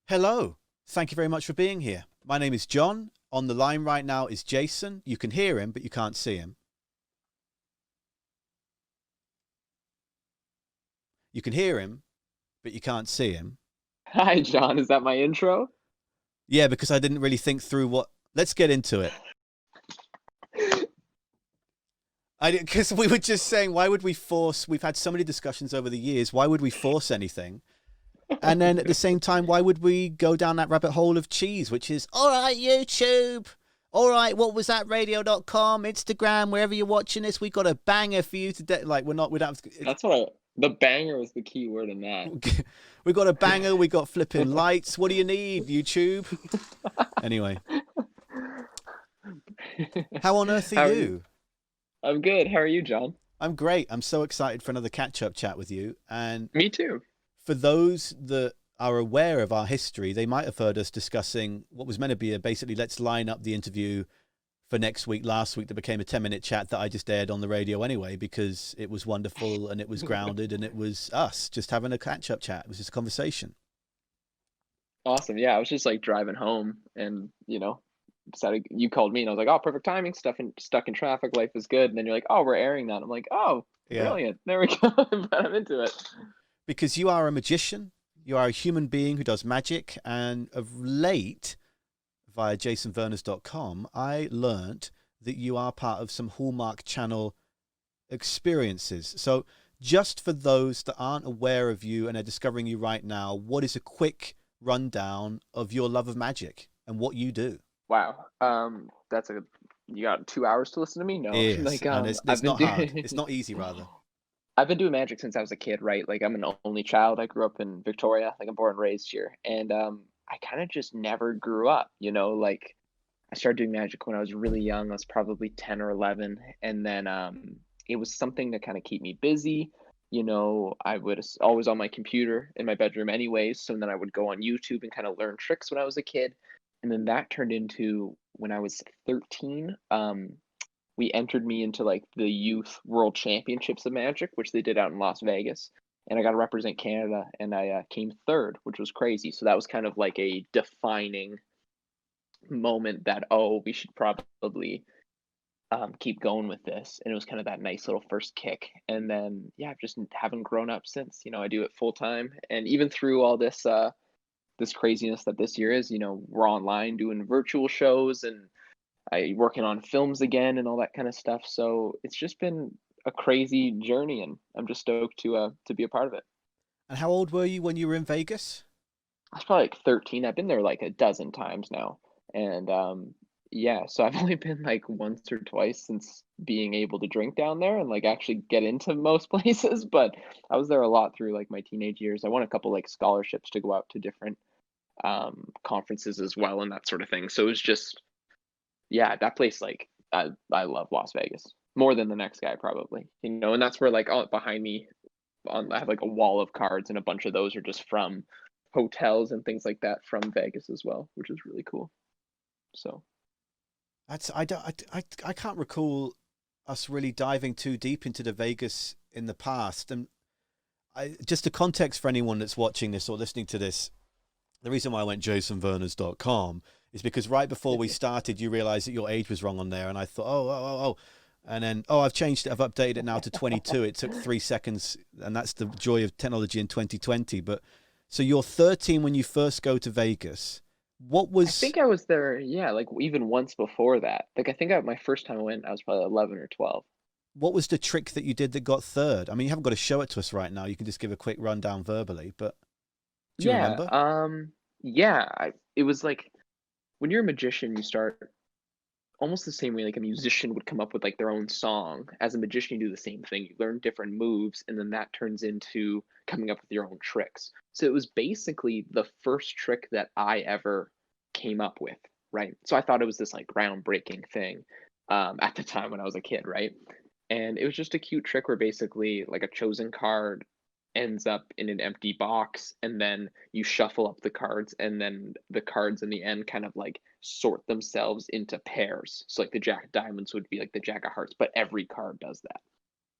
Hello. Thank you very much for being here. My name is John. On the line right now is Jason. You can hear him, but you can't see him. You can hear him, but you can't see him. Hi, John. Is that my intro? Yeah, because I didn't really think through what. Let's get into it. Because we were just saying, why would we force? We've had so many discussions over the years. Why would we force anything? And then at the same time, why would we go down that rabbit hole of cheese, which is, all right, YouTube. All right, what was that? Radio.com, Instagram, wherever you're watching this, we got a banger for you today. Like, we don't have That's what the banger was the key word in that. we got a banger, we got flipping lights. What do you need, YouTube? Anyway, how on earth are How are you? you? I'm good. How are you, John? I'm great. I'm so excited for another catch up chat with you. And Me too. for those that are aware of our history, they might have heard us discussing what was meant to be a basically let's line up the interview for next week, last week, that became a 10-minute chat that I just aired on the radio anyway, because it was wonderful and it was grounded and it was us just having a catch up chat. It was just a conversation. Awesome. Yeah, I was just like driving home and, decided you called me and I was like, oh, perfect timing. Stuck in traffic. Life is good. And then you're like, oh, we're airing that. I'm like, oh, Yeah. brilliant. There we go. But I'm into it. Because you are a magician, you are a human being who does magic. And of late, via jasonverners.com, I learnt that you are part of some Hallmark Channel experiences. So, just for those that aren't aware of you and are discovering you right now, what is a quick rundown of your love of magic and what you do? Wow. That's you got 2 hours to listen to me? No. Yes, Like, and it's I've been not hard. It's doing not easy, rather. I've been doing magic since I was a kid, right? Like I'm an only child. I grew up in Victoria, like I'm born and raised here. And I kind of just never grew up, like I started doing magic when I was really young. I was probably 10 or 11, and then it was something to kind of keep me busy. I would always on my computer in my bedroom anyways, so then I would go on YouTube and kind of learn tricks when I was a kid. And then that turned into when I was 13. We entered me into like the youth world championships of magic, which they did out in Las Vegas, and I got to represent Canada, and I came third, which was crazy. So that was kind of like a defining moment that, oh, we should probably keep going with this. And it was kind of that nice little first kick. And then yeah, I've just haven't grown up since. I do it full time, and even through all this craziness that this year is, we're online doing virtual shows and I working on films again and all that kind of stuff. So it's just been a crazy journey, and I'm just stoked to be a part of it. And how old were you when you were in Vegas? I was probably like 13. I've been there like a dozen times now, and yeah. So I've only been like once or twice since being able to drink down there and like actually get into most places. But I was there a lot through like my teenage years. I won a couple like scholarships to go out to different conferences as well and that sort of thing. So it was just yeah, that place, like, I love Las Vegas more than the next guy probably, and that's where like behind me on I have like a wall of cards and a bunch of those are just from hotels and things like that from Vegas as well, which is really cool. So That's I don't I can't recall us really diving too deep into the Vegas in the past. And just a context for anyone that's watching this or listening to this, the reason why I went jasonverners.com is because right before we started, you realized that your age was wrong on there. And I thought, oh. And then, I've changed it. I've updated it now to 22. It took 3 seconds. And that's the joy of technology in 2020. But so you're 13 when you first go to Vegas. What I was think I was there, yeah, like even once before that. Like I think my first time I went, I was probably 11 or 12. what was the trick that you did that got third? I mean, you haven't got to show it to us right now. You can just give a quick rundown verbally. But do you Yeah, remember? yeah, it was like when you're a magician, you start almost the same way like a musician would come up with like their own song. As a magician, you do the same thing. You learn different moves, and then that turns into coming up with your own tricks. So it was basically the first trick that I ever came up with, right? So I thought it was this like groundbreaking thing at the time when I was a kid, right? And it was just a cute trick where basically like a chosen card ends up in an empty box, and then you shuffle up the cards, and then the cards in the end kind of like sort themselves into pairs. So like the jack of diamonds would be like the jack of hearts, but every card does that.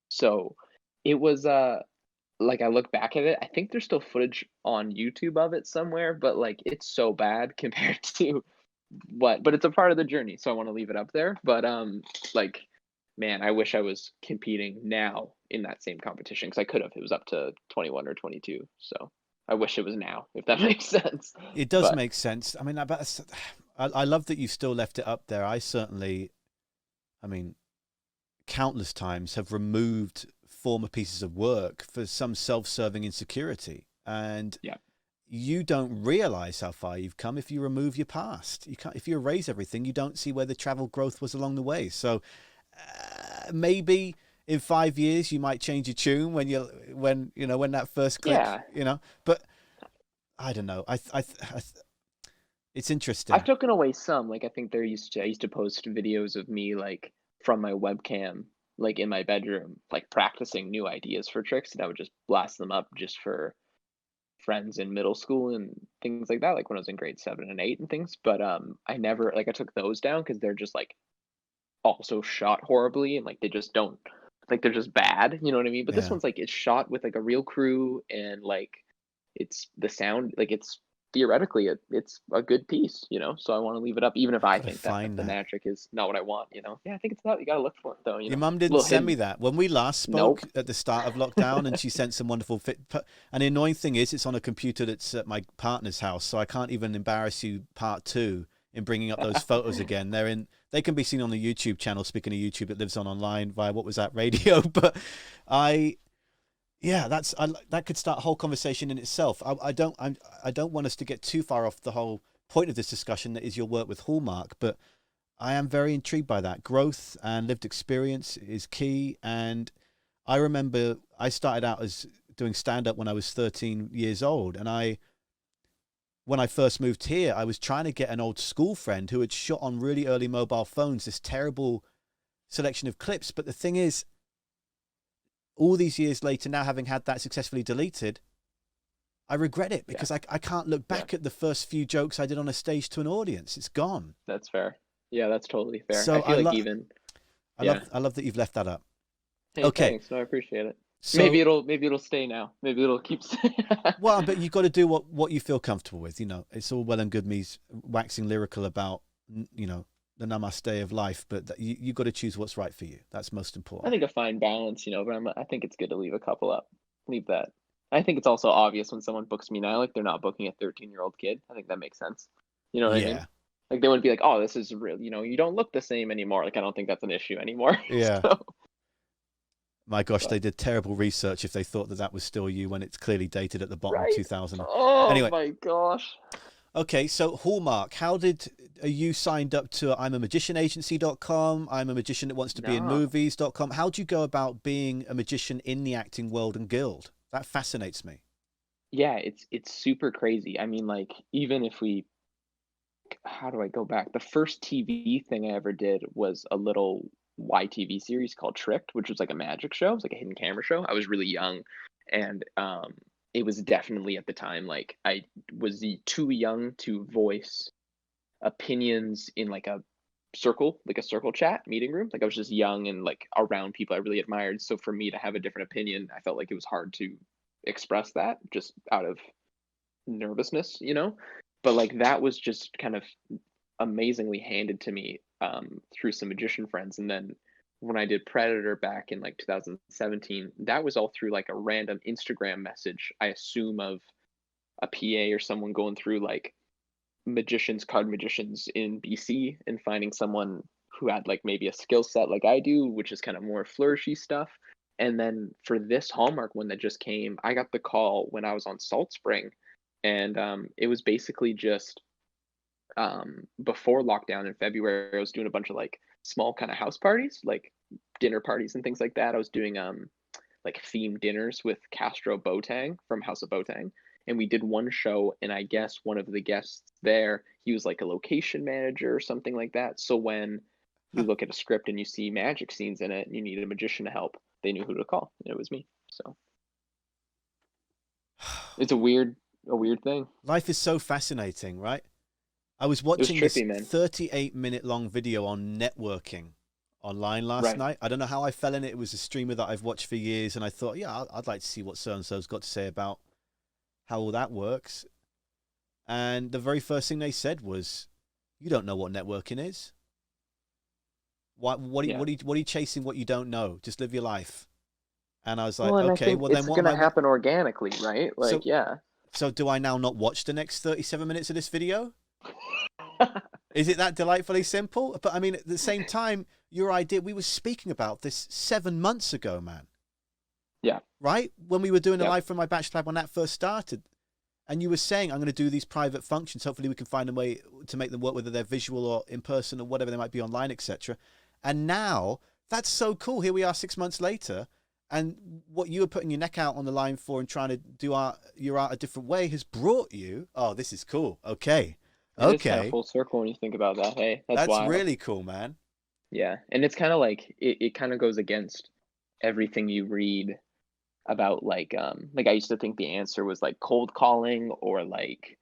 So it was like I look back at it, I think there's still footage on YouTube of it somewhere, but like it's so bad compared to but it's a part of the journey, so I want to leave it up there. But like man, I wish I was competing now in that same competition because I could have. It was up to 21 or 22, so I wish it was now, if that makes sense. It does But make sense. I mean, I love that you've still left it up there. I certainly, I mean, countless times have removed former pieces of work for some self-serving insecurity. And yeah, you don't realize how far you've come if you remove your past. You can't, if you erase everything, you don't see where the travel growth was along the way. So maybe in 5 years you might change your tune when that first click, yeah, but I don't know. It's I've interesting. taken away some. Like I used to post videos of me like from my webcam, like in my bedroom, like practicing new ideas for tricks, and I would just blast them up just for friends in middle school and things like that, like when I was in grade 7 and 8 and things. But I never like I took those down because they're just like also shot horribly and like they just don't like they're just bad, you know what I mean? But this Yeah. one's like it's shot with like a real crew and like it's the sound like it's theoretically it's a good piece, you know. So I want to leave it up even if I I gotta think that find the that. magic is not what I want, you know. Yeah, I think it's not. You gotta look for it though, you Your know. mum didn't Little send me hidden. that. When we last Nope. spoke at the start of lockdown, and she sent some wonderful fit. And the annoying thing is, it's on a computer that's at my partner's house, so I can't even embarrass you part two in bringing up those photos again. They can be seen on the YouTube channel. Speaking of YouTube, that lives on online via what was that radio? But I, yeah, that could start a whole conversation in itself. I don't want us to get too far off the whole point of this discussion that is your work with Hallmark, but I am very intrigued by that. Growth and lived experience is key. And I remember I started out as doing stand up when I was 13 years old. And when I first moved here, I was trying to get an old school friend who had shot on really early mobile phones this terrible selection of clips. But the thing is, all these years later, now having had that successfully deleted, I regret it Yeah. because I can't look Yeah. back at the first few jokes I did on a stage to an audience. It's gone. That's fair. Yeah, that's totally fair. I So feel like even yeah. I love that you've left that up. Hey, Okay, thanks. No, I appreciate it. so Maybe it'll stay now. Maybe it'll keep staying. well, but you've got to do what you feel comfortable with. It's all well and good me waxing lyrical about the namaste of life, but you got to choose what's right for you. That's most I important. think a fine balance, you know, but I think it's good to leave a couple up. Leave that. I think it's also obvious when someone books me now, like they're not booking a 13-year-old kid. I think that makes sense. You know what I mean? Yeah, Like they wouldn't be like, "Oh, this is real." You know, you don't look the same anymore. Like I don't think that's an issue anymore. yeah. So, My gosh, but they did terrible research if they thought that was still you when it's clearly dated at the bottom right. 2000. Oh Anyway, my gosh. okay, so Hallmark, how did you signed up to I'm a magician agency.com? I'm a magician that wants to be in No. movies.com. How do you go about being a magician in the acting world and guild? That fascinates me. Yeah, it's super crazy. I mean, like even if we how do I go back? The first TV thing I ever did was a little YTV series called Tricked, which was like a magic show. It was like a hidden camera show. I was really young, and it was definitely at the time like I was too young to voice opinions in like a circle chat meeting room. Like I was just young and like around people I really admired. So for me to have a different opinion, I felt like it was hard to express that just out of nervousness, you know? But like that was just kind of amazingly handed to me through some magician friends. And then when I did Predator back in like 2017, that was all through like a random Instagram message, I assume of a PA or someone going through like card magicians in BC and finding someone who had like maybe a skill set like I do, which is kind of more flourishy stuff. And then for this Hallmark one that just came, I got the call when I was on Salt Spring, and it was basically just before lockdown in February. I was doing a bunch of like small kind of house parties, like dinner parties and things like that. I was doing like themed dinners with Castro Botang from House of Botang. And we did one show, and I guess one of the guests there, he was like a location manager or something like that. So when you Huh. look at a script and you see magic scenes in it and you need a magician to help, they knew who to call. And it was me. So it's a weird thing. Life is so fascinating, right? I was It was watching this trippy, man. 38-minute long video on networking online last Right. night. I don't know how I fell in it. It was a streamer that I've watched for years, and I thought, yeah, I'd like to see what so and so's got to say about how all that works. And the very first thing they said was, "You don't know what networking is. Yeah. What are you chasing? What you don't know? Just live your life." And I was like, Well, and I okay, think well then it's what am gonna I? happen organically, right? So Like, yeah. so do I now not watch the next 37 minutes of this video? Is it that delightfully simple? But I mean, at the same time, your idea, we were speaking about this 7 months ago, man. Yeah. Right? When we were doing a Yep. live from my bachelor lab when that first started. And you were saying, I'm going to do these private functions. Hopefully we can find a way to make them work, whether they're visual or in person or whatever they might be online, etc. And now that's so cool. Here we are 6 months later. And what you were putting your neck out on the line for and trying to do your art a different way has brought you, oh, this is cool. Okay. It is kind of Okay. full circle when you think about that. Hey, that's That's wild. really cool, man. Yeah. And it's kind of like it kind of goes against everything you read about like I used to think the answer was like cold calling or like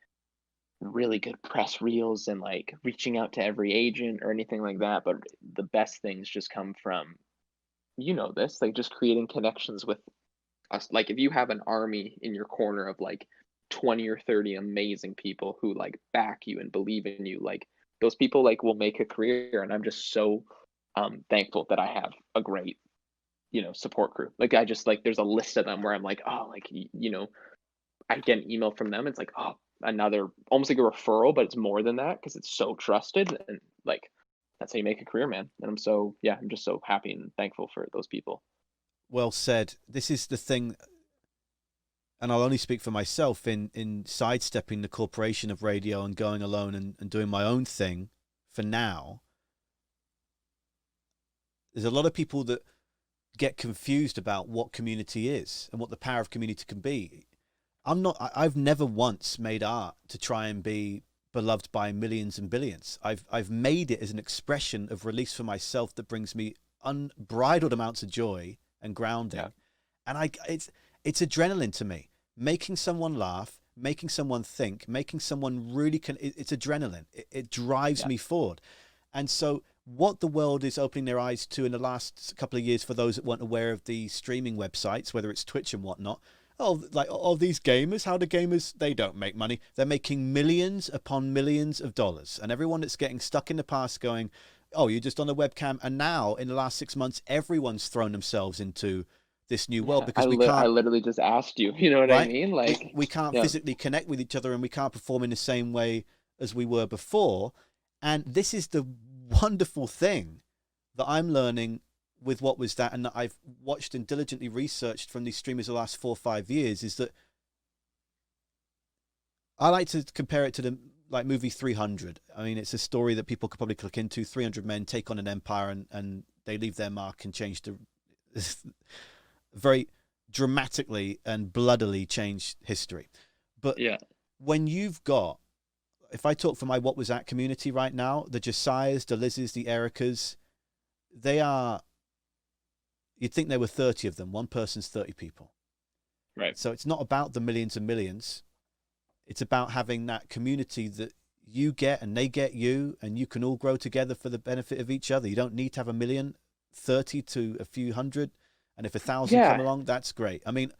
really good press reels and like reaching out to every agent or anything like that, but the best things just come from, you know, this, like just creating connections with us. Like if you have an army in your corner of like 20 or 30 amazing people who like back you and believe in you, like those people like will make a career. And I'm just so thankful that I have a great, you know, support crew. Like I just like there's a list of them where I'm like, oh, like you know, I get an email from them. It's like, oh, another almost like a referral, but it's more than that because it's so trusted and like that's how you make a career, man. And I'm so yeah, I'm just so happy and thankful for those people. Well said. This is the thing, and I'll only speak for myself in sidestepping the corporation of radio and going alone and doing my own thing for now. There's a lot of people that get confused about what community is and what the power of community can be. I've never once made art to try and be beloved by millions and billions. I've made it as an expression of release for myself that brings me unbridled amounts of joy and grounding. Yeah. And it's adrenaline to me. Making someone laugh, making someone think, making someone really it's adrenaline. It drives Yeah. me forward. And so what the world is opening their eyes to in the last couple of years for those that weren't aware of the streaming websites, whether it's Twitch and whatnot, oh, like all these gamers, how do gamers, they don't make money. They're making millions upon millions of dollars. And everyone that's getting stuck in the past going, oh, you're just on a webcam. And now in the last 6 months, everyone's thrown themselves into this new world Yeah. because we I can't, literally just asked you, you know what I right? mean? Like, We can't yeah. physically connect with each other and we can't perform in the same way as we were before. And this is the wonderful thing that I'm learning with what was that, and that I've watched and diligently researched from these streamers the last 4 or 5 years, is that I like to compare it to the like movie 300. I mean, it's a story that people could probably click into. 300 men take on an empire and they leave their mark and change the very dramatically and bloodily change history. But Yeah. when you've got, if I talk for my what was that community right now, the Josiahs, the Liz's, the Ericas, they are, you'd think there were 30 of them. One person's 30 people. Right. So it's not about the millions and millions. It's about having that community that you get and they get you, and you can all grow together for the benefit of each other. You don't need to have a million, 30 to a few hundred. And if 1,000 come Yeah. along, that's great. I mean,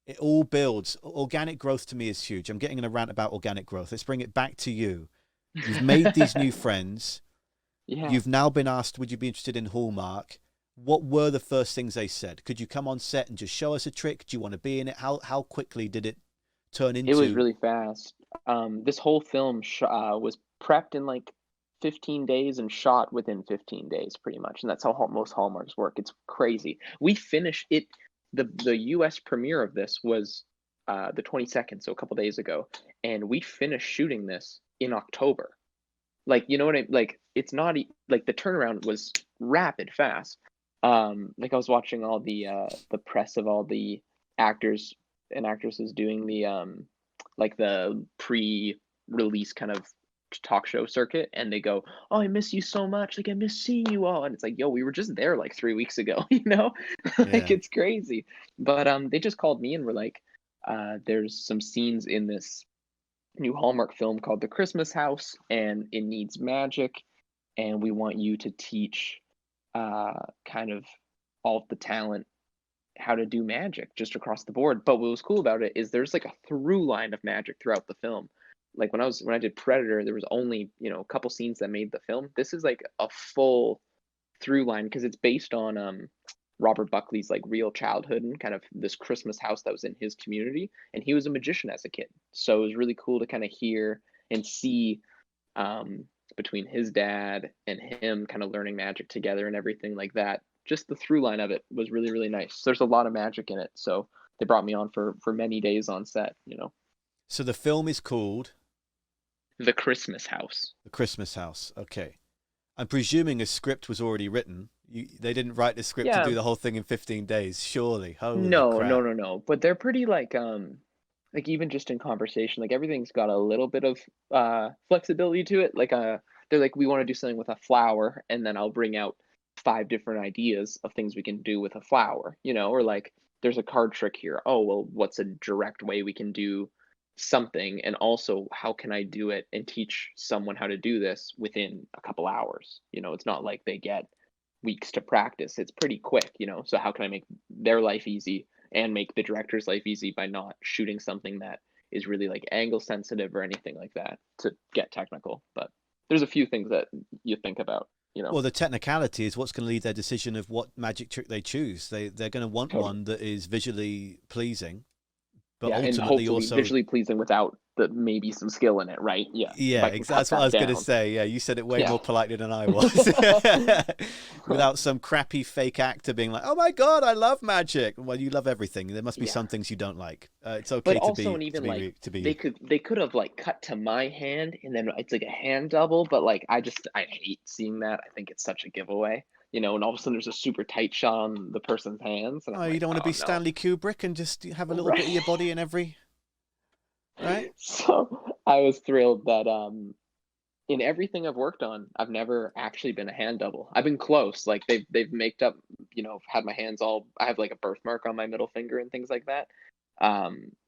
it all builds. Organic growth to me is huge. I'm getting in a rant about organic growth. Let's bring it back to you. You've made these new friends. Yeah. You've now been asked, would you be interested in Hallmark? What were the first things they said? Could you come on set and just show us a trick? Do you want to be in it? How quickly did it turn It was into? really fast. This whole film was prepped in like 15 days and shot within 15 days, pretty much. And that's how most Hallmarks work. It's crazy. We finished it. The U.S. premiere of this was the 22nd, so a couple days ago, and we finished shooting this in October. Like, you know what I like? It's not like the turnaround was rapid, fast. Like I was watching all the press of all the actors and actresses doing the like the pre-release kind of talk show circuit, and they go, "Oh, I miss you so much. Like I miss seeing you all." And it's like, "Yo, we were just there like 3 weeks ago." You know, like Yeah. it's crazy. But they just called me and were like, "There's some scenes in this new Hallmark film called The Christmas House, and it needs magic, and we want you to teach." kind of all of the talent how to do magic just across the board. But what was cool about it is there's like a through line of magic throughout the film. Like when I did Predator, there was only, a couple scenes that made the film. This is like a full through line because it's based on Robert Buckley's like real childhood and kind of this Christmas house that was in his community, and he was a magician as a kid. So it was really cool to kind of hear and see um, between his dad and him kind of learning magic together and everything like that. Just the through line of it was really, really nice. There's a lot of magic in it, so they brought me on for many days on set. So the film is called The Christmas House. The Christmas House. Okay. I'm presuming a script was already written. They didn't write the script to Yeah. do the whole thing in 15 days, surely. Holy No, crap. no, no, no. But they're pretty like even just in conversation, like everything's got a little bit of flexibility to it. Like they're like, we want to do something with a flower, and then I'll bring out 5 different ideas of things we can do with a flower, or like there's a card trick here. Oh, well, what's a direct way we can do something? And also, how can I do it and teach someone how to do this within a couple hours? It's not like they get weeks to practice. It's pretty quick, so how can I make their life easy and make the director's life easy by not shooting something that is really like angle sensitive or anything like that, to get technical. But there's a few things that you think about. Well, the technicality is what's going to lead their decision of what magic trick they choose. They're going to want Totally. one that is visually pleasing, but Yeah, and ultimately hopefully also, witally pleasing without the maybe some skill in it, right? Yeah, if yeah, I can cut that's what I that was going to down. say. Yeah, you said it way Yeah. more politely than I was. Without some crappy fake actor being like, "Oh my god, I love magic." Well, you love everything. There must be Yeah. some things you don't like. It's But okay to also, be and even like to they be. could have like cut to my hand and then it's like a hand double, but like I hate seeing that. I think it's such a giveaway, and all of a sudden there's a super tight shot on the person's hands, and Oh, I'm you like, don't want to oh be no. Stanley Kubrick and just have a little bit of your Right. body in every, right? So I was thrilled that in everything I've worked on, I've never actually been a hand double. I've been close. Like they've maked up, had my hands all. I have like a birthmark on my middle finger and things like that.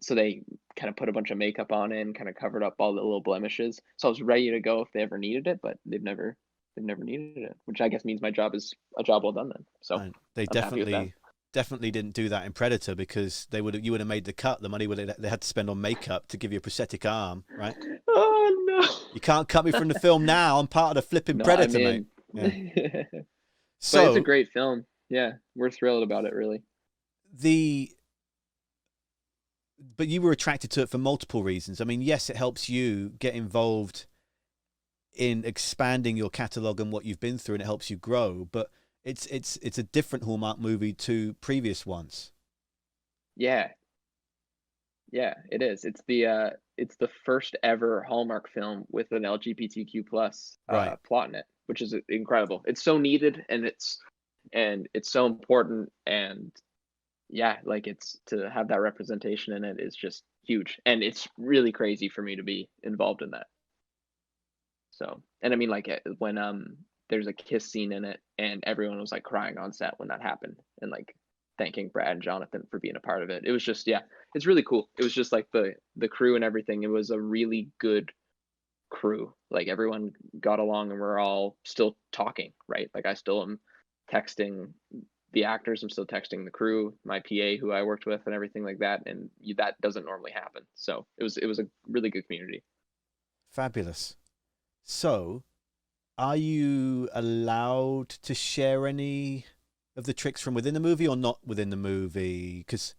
So they kind of put a bunch of makeup on it and kind of covered up all the little blemishes. So I was ready to go if they ever needed it, but they've never needed it, which I guess means my job is a job well done then. So And they I'm happy with that. definitely didn't do that in Predator because you would have made the cut. The money they had to spend on makeup to give you a prosthetic arm, right? Oh no. You can't cut me from the film now. I'm part of the flipping No, I'm Predator, mate. in. Yeah. But it's a So great film. Yeah, we're thrilled about it, really. the but you were attracted to it for multiple reasons. I mean, yes, it helps you get involved in expanding your catalog and what you've been through, and it helps you grow. But it's a different Hallmark movie to previous ones. Yeah, yeah, it is. It's the first ever Hallmark film with an LGBTQ plus Right. plot in it, which is incredible. It's so needed, and it's so important, and yeah, like it's to have that representation in it is just huge, and it's really crazy for me to be involved in that. So, and I mean, like when there's a kiss scene in it, and everyone was like crying on set when that happened, and like thanking Brad and Jonathan for being a part of it. It was just, yeah, it's really cool. It was just like the crew and everything. It was a really good crew. Like everyone got along, and we're all still talking, right? Like I still am texting the actors. I'm still texting the crew, my PA who I worked with, and everything like that. And that doesn't normally happen. So it was a really good community. Fabulous. So, are you allowed to share any of the tricks from within the movie or not within the movie? Because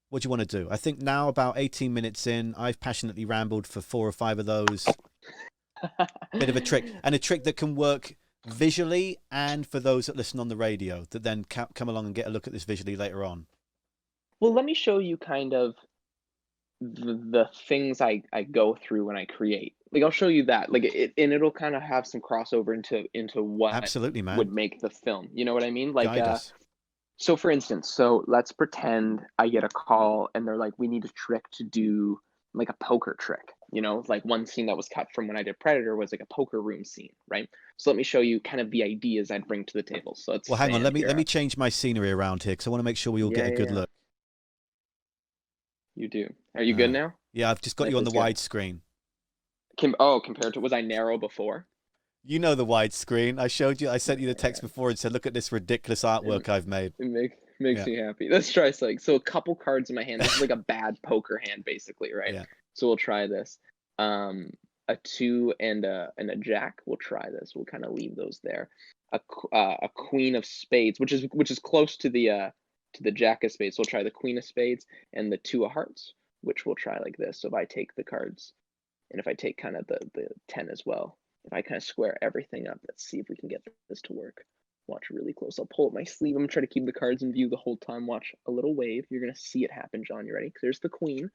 what do you want to do? I think now, about 18 minutes in, I've passionately rambled for 4 or 5 of those. Bit of a trick, and a trick that can work visually and for those that listen on the radio that then come along and get a look at this visually later on. Well, let me show you kind of the things I go through when I create. Like I'll show you that. Like and it'll kind of have some crossover into what Absolutely, man. would make the film. You know what I mean? Like Guide us. so for instance, so let's pretend I get a call and they're like, we need a trick to do like a poker trick. Like one scene that was cut from when I did Predator was like a poker room scene, right? So let me show you kind of the ideas I'd bring to the table. So let's Well, hang on. stand Let me here. change my scenery around here because I want to make sure we all get Yeah, a yeah, good yeah. look. You do. Are you good now? Yeah, I've just got Nice, you on the that's good. widescreen. Compared to, was I narrow before? You know the widescreen. I showed you. I sent you the text before and said, "Look at this ridiculous artwork I've made." It makes Yeah, me happy. Let's try like so a couple cards in my hand. This is like a bad poker hand, basically, right? yeah. So we'll try this. A 2 and a jack. We'll try this. We'll kind of leave those there. A queen of spades, which is close to the jack of spades. So we'll try the queen of spades and the 2 of hearts, which we'll try like this. So if I take the cards, and if I take kind of the 10 as well, if I kind of square everything up, let's see if we can get this to work. Watch really close. I'll pull up my sleeve. I'm gonna try to keep the cards in view the whole time. Watch a little wave. You're gonna see it happen, John. You ready? There's the queen.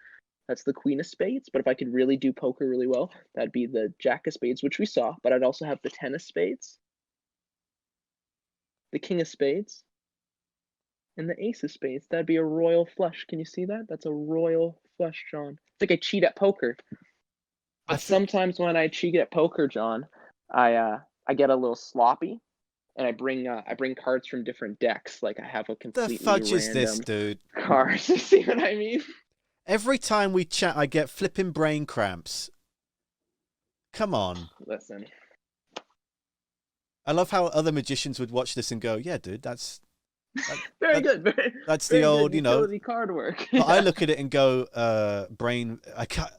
That's the queen of spades. But if I could really do poker really well, that'd be the jack of spades, which we saw. But I'd also have the 10 of spades, the king of spades, and the ace of spades. That'd be a royal flush. Can you see that? That's a royal flush, John. It's like I cheat at poker. But sometimes when I cheat at poker, John, I get a little sloppy, and I bring cards from different decks. Like I have a completely The fudge random is this, dude? cards. You see what I mean? Every time we chat, I get flipping brain cramps. Come on. Listen. I love how other magicians would watch this and go, "Yeah, dude, that's Very good. that's very the old, good utility card work." But I look at it and go, brain. I can't.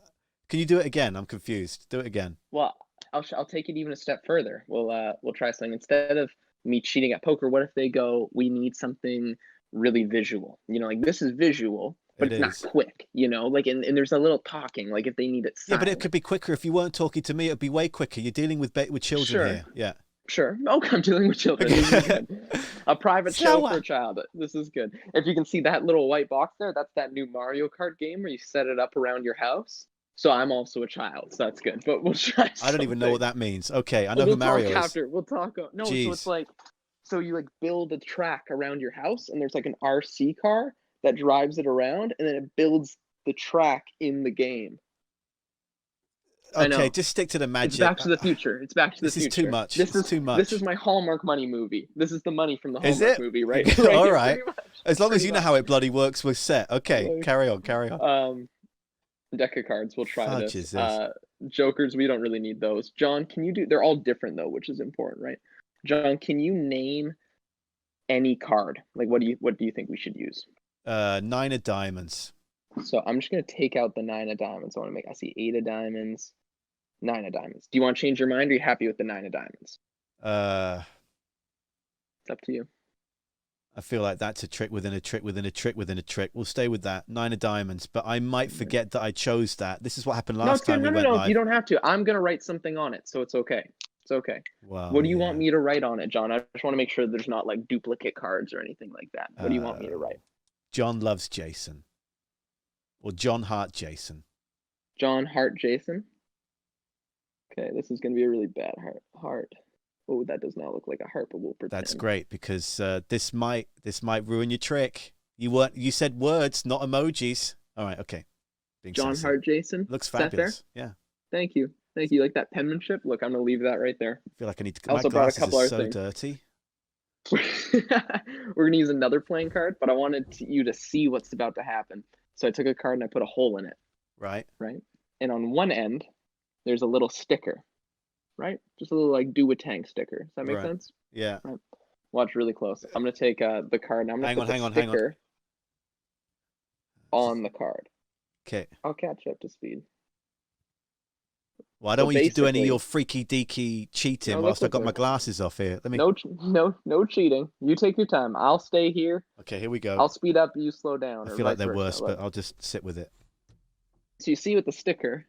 Can you do it again? I'm confused. Do it again. Well, I'll take it even a step further. We'll try something instead of me cheating at poker. What if they go, we need something really visual? You know, like this is visual, but it's not quick. You know, like and there's a little talking. Like if they need it silent. Yeah, but it could be quicker if you weren't talking to me. It'd be way quicker. You're dealing with children Sure. here. Yeah. Sure. Okay, I'm dealing with children. This is good. A private show for a child. This is good. If you can see that little white box there, that's that new Mario Kart game where you set it up around your house. So I'm also a child, so that's good. But we'll try. I don't even know what that means. Okay, I know we'll who Mario talk is. After. We'll talk. No, Jeez. so it's like, so you like build a track around your house, and there's like an RC car that drives it around, and then it builds the track in the game. Okay, just stick to the magic. It's Back to the Future. It's Back to the Future. This is too much. This is too much. This is my Hallmark money movie. This is the money from the Hallmark movie, right? All right. As long as you know how it bloody works, we're set. Okay, carry on. Deck of cards. We'll try this. Jokers. We don't really need those. John, can you do? They're all different though, which is important, right? John, can you name any card? Like, what do you think we should use? 9 of diamonds. So I'm just gonna take out the 9 of diamonds. I see 8 of diamonds. 9 of diamonds. Do you want to change your mind, or are you happy with the 9 of diamonds? It's up to you. I feel like that's a trick within a trick within a trick within a trick. We'll stay with that. 9 of diamonds, but I might forget that I chose that. This is what happened last time we went live. You don't have to. I'm gonna write something on it, so it's okay. It's okay. Wow. What do you want me to write on it, John? I just want to make sure there's not like duplicate cards or anything like that. What do you want me to write? John loves Jason. Or John Hart Jason. John Hart Jason. Okay, this is going to be a really bad heart. Oh, that does not look like a heart, but we'll pretend. That's great because this might ruin your trick. You said words, not emojis. All right, okay. John Hart Jason. Looks fabulous. Yeah. Thank you. You like that penmanship? Look, I'm going to leave that right there. I feel like I need to. I also brought a couple other things. Dirty. We're going to use another playing card, but I wanted you to see what's about to happen. So I took a card and I put a hole in it. Right. And on one end, there's a little sticker, right? Just a little like do a tank sticker. Does that make sense? Yeah. Right. Watch really close. I'm gonna take the card and I'm gonna put the sticker on the card. Okay. I'll catch you up to speed. Well, I don't want you to do any of your freaky deaky cheating whilst I've got my glasses off here. Let me. No cheating. You take your time. I'll stay here. Okay, here we go. I'll speed up. You slow down. I feel like they're worse, but I'll just sit with it. So you see with the sticker,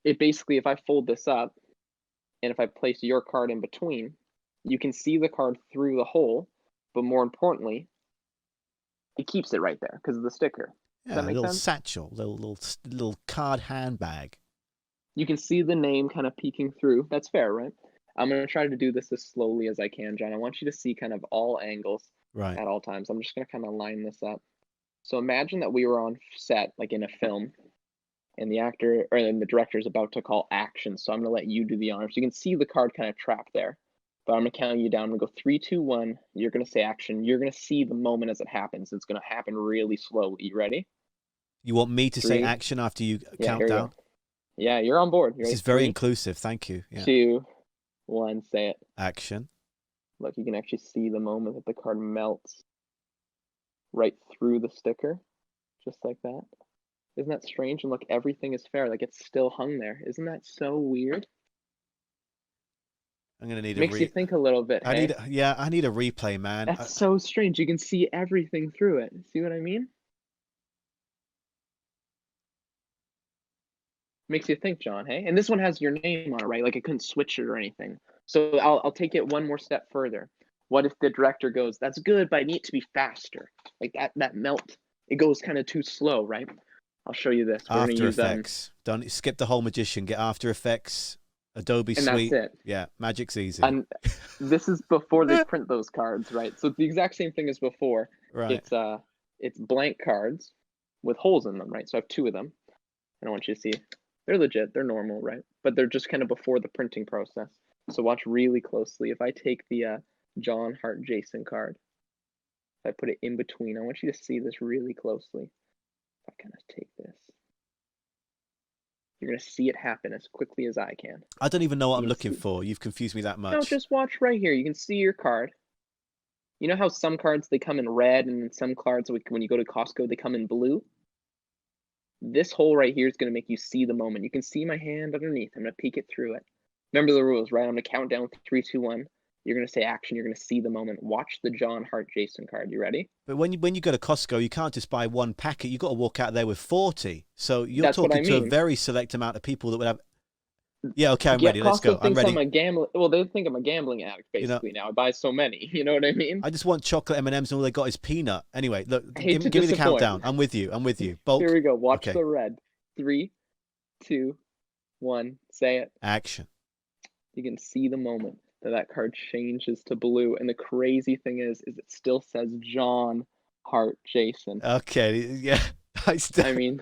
it basically, if I fold this up, and if I place your card in between, you can see the card through the hole, but more importantly, it keeps it right there because of the sticker. Does that make little sense? Satchel, little card handbag. You can see the name kind of peeking through. That's fair, right? I'm going to try to do this as slowly as I can, John. I want you to see kind of all angles at all times. I'm just going to kind of line this up. So imagine that we were on set, like in a film, and the actor or the director is about to call action. So I'm going to let you do the honors. You can see the card kind of trapped there. But I'm going to count you down. I'm going to go 3, 2, 1. You're going to say action. You're going to see the moment as it happens. It's going to happen really slowly. You ready? You want me to say action after you count down? Yeah, you're on board. You This ready? is very 3, inclusive. Thank you. Yeah. 2, 1, say it. Action. Look, you can actually see the moment that the card melts right through the sticker, just like that. Isn't that strange? And look, everything is fair. Like, it's still hung there. Isn't that so weird? I'm gonna need Makes you think a little bit. I Hey? need a replay, man. That's so strange. You can see everything through it. See what I mean? Makes you think, John. Hey, and this one has your name on it, right? Like, I couldn't switch it or anything. So I'll take it one more step further. What if the director goes, "That's good, but I need it to be faster." Like that melt, it goes kind of too slow, right? I'll show you this. We're gonna After use Effects. Don't skip the whole magician. Get After Effects, Adobe and Suite. that's it. Yeah, magic's easy. And this is before they print those cards, right? So it's the exact same thing as before. Right. It's blank cards with holes in them, right? So I have 2 of them. And I want you to see they're legit, they're normal, right? But they're just kind of before the printing process. So watch really closely. If I take the John Hart Jason card, if I put it in between, I want you to see this really closely. If I kind of take this, you're gonna see it happen as quickly as I can. I don't even know what I'm You looking see- for. You've confused me that No, much. just watch right here. You can see your card. You know how some cards they come in red, and then some cards when you go to Costco they come in blue. This hole right here is going to make you see the moment. You can see my hand underneath. I'm going to peek it through it. Remember the rules, right? I'm going to count down 3, 2, 1. You're going to say action. You're going to see the moment. Watch the John Hart Jason card. You ready? But when you go to Costco, you can't just buy one packet. You've got to walk out there with 40. So you're That's what talking I to a mean. very select amount of people that would have. Yeah, okay, I'm Yeah, ready. Let's Costco go. I'm thinks ready. I'm a gambling. Well, they think I'm a gambling addict You know- basically now. I buy so many. You know what I mean? I just want chocolate M&Ms, and all they got is peanut. Anyway, look, I hate to give me the disappoint. countdown. I'm with you. I'm with you. Bulk. Here we go. Watch Okay. the red. 3, 2, 1. Say it. Action. You can see the moment that card changes to blue. And the crazy thing is it still says John Hart Jason. Okay. Yeah. I mean,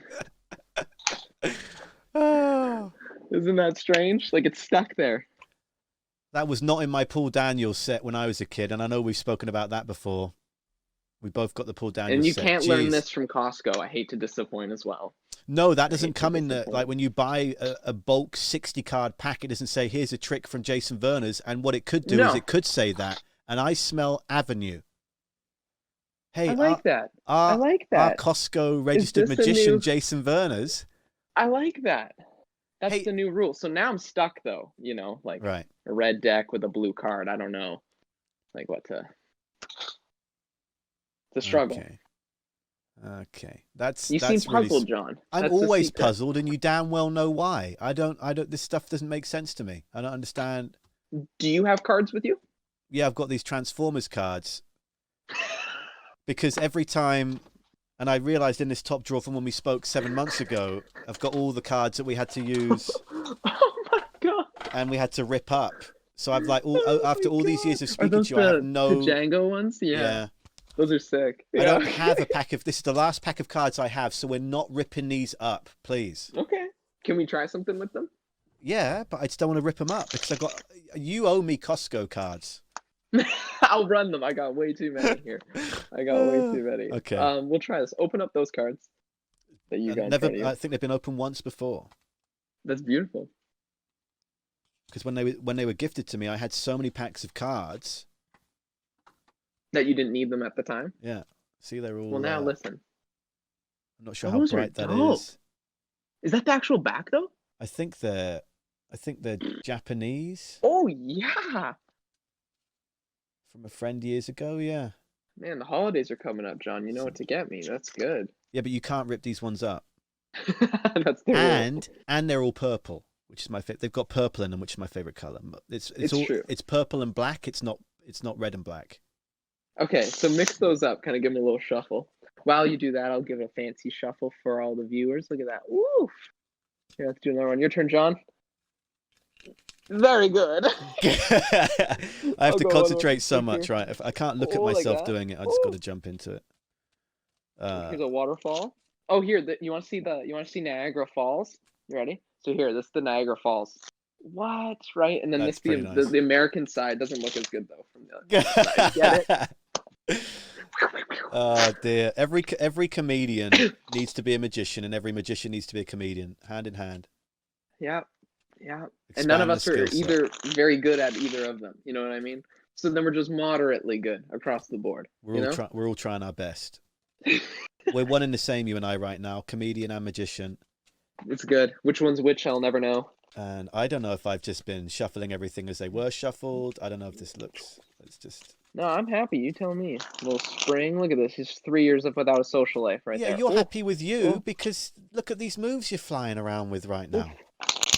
Oh, isn't that strange? Like, it's stuck there. that was not in my Paul Daniels set when I was a kid, and I know we've spoken about that before. We both got the Paul Daniels And you set. can't learn Jeez. this from Costco. I hate to disappoint as well. No, that hate doesn't to come in the, disappoint. like when you buy a bulk 60 card pack, it doesn't say here's a trick from Jason Verners, and what it could do is No. it could say that, and I smell Avenue. Hey, I like that. I like our that. Costco registered this a magician new- Jason Verners. I like that. That's Hey- the new rule. So now I'm stuck, though. You know, like Right. a red deck with a blue card. I don't know, like what to. It's a struggle. Okay. That's You seem that's really puzzled, John. I'm That's the always secret. puzzled, and you damn well know why. I don't. This stuff doesn't make sense to me. I don't understand. Do you have cards with you? Yeah, I've got these Transformers cards because every time, and I realized in this top drawer from when we spoke 7 months ago, I've got all the cards that we had to use Oh my god! and we had to rip up. So I've like Oh my after all these years of God. Are speaking those to you, I have the no. Django ones? Yeah, those are sick. I Yeah. don't have a pack of. This is the last pack of cards I have, so we're not ripping these up, please. Okay. Can we try something with them? Yeah, but I just don't want to rip them up because I got. You owe me Costco cards. I'll run them. I got way too many here. I got way too many. Okay. We'll try this. Open up those cards that you got in front of you. I think they've been opened once before. That's beautiful. Because when they were gifted to me, I had so many packs of cards. That you didn't need them at the time. Yeah. See, they're all. Well, now listen. I'm not sure Those how are bright that dope. is. Is that the actual back though? I think they're Japanese Oh yeah. from a friend years ago. Yeah. Man, the holidays are coming up, John. You know what to get me. That's good. Yeah, but you can't rip these ones up. That's the rule. And they're all purple, which is my favorite. They've got purple in them, which is my favorite color. It's all true. It's purple and black. It's not red and black. Okay, so mix those up. Kind of give them a little shuffle. While you do that, I'll give a fancy shuffle for all the viewers. Look at that. Woo! Here, let's do another one. Your turn, John. Very good. I have to go concentrate so over much, here. right? If I can't look at Oh, like myself that. doing it, I just got Oh. to jump into it. Here's a waterfall. Oh, here. You want to see Niagara Falls? You ready? So here, this is the Niagara Falls. What? Right? And then That's this pretty nice. the American side doesn't look as good though from the other side. You get it? Oh dear! Every comedian needs to be a magician, and every magician needs to be a comedian, hand in hand. Yeah. Yeah. And none of Expand the us are skill set. either very good at either of them. You know what I mean? So then we're just moderately good across the board. You know? We're all trying our best. We're one and the same, you and I, right now, comedian and magician. It's good. Which one's which? I'll never know. And I don't know if I've just been shuffling everything as they were shuffled. I don't know if this looks. It's just. No, I'm happy. You tell me. Little spring. Look at this. He's 3 years up without a social life right Yeah, there. you're Oh, happy with you oh, because look at these moves you're flying around with right oh. now.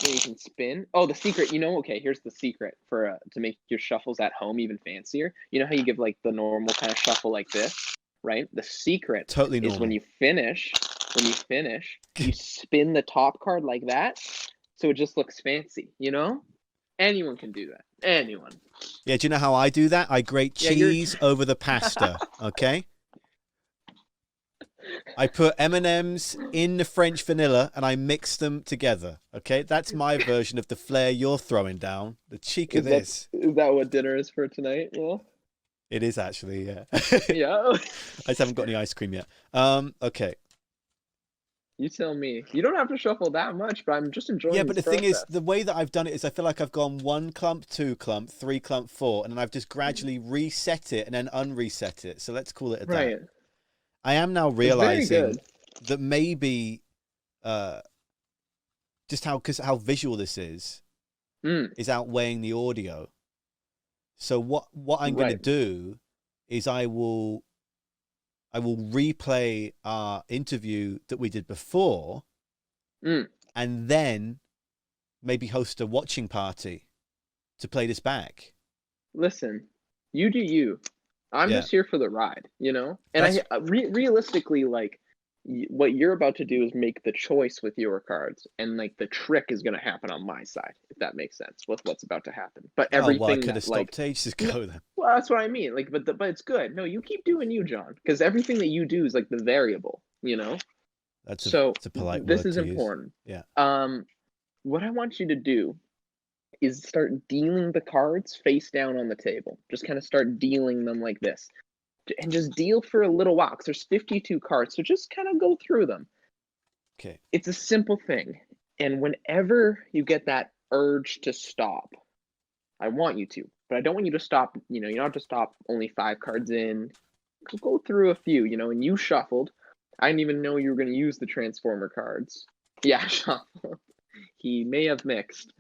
Then you can spin. Oh, the secret. Okay, here's the secret for to make your shuffles at home even fancier. You know how you give like the normal kind of shuffle like this, right? The secret Totally is normal. when you finish, you spin the top card like that, so it just looks fancy. Anyone can do that. Anyone. Yeah, do you know how I do that? I grate Yeah, you're. cheese over the pasta. Okay. I put M&Ms in the French vanilla and I mix them together. Okay, that's my version of the flair you're throwing down. The cheek of this. Is that what dinner is for tonight? Yeah. It is actually, yeah. Yeah. I just haven't got any ice cream yet. Okay. You tell me. You don't have to shuffle that much, but I'm just enjoying Yeah, this but the thing is, process. the way that I've done it is I feel like I've gone 1 clump, 2 clump, 3 clump, 4, and then I've just gradually reset it and then unreset it. So let's call it a that. Right. I am now It's very realizing good. that maybe just how visual this is Mm, outweighing the audio. So what I'm going to right. do is I will replay our interview that we did before, Mm. and then maybe host a watching party to play this back. Listen, you do you. I'm Yeah, just here for the ride, you know? And that's realistically, like, what you're about to do is make the choice with your cards, and like the trick is going to happen on my side, if that makes sense with what's about to happen. But oh well, I everything could have that like, stopped ages no, ago then. well, that's what I mean. Like, but it's good. No, you keep doing you, John, because everything that you do is like the variable, you know? So That's a polite this word is to use. important. Yeah. What I want you to do is start dealing the cards face down on the table. Just kind of start dealing them like this. And just deal for a little while because there's 52 cards. So just kind of go through them. Okay. It's a simple thing. And whenever you get that urge to stop, I want you to, but I don't want you to stop. You don't have to stop only 5 cards in. Go through a few, and you shuffled. I didn't even know you were going to use the Transformer cards. Yeah, shuffle. He may have mixed.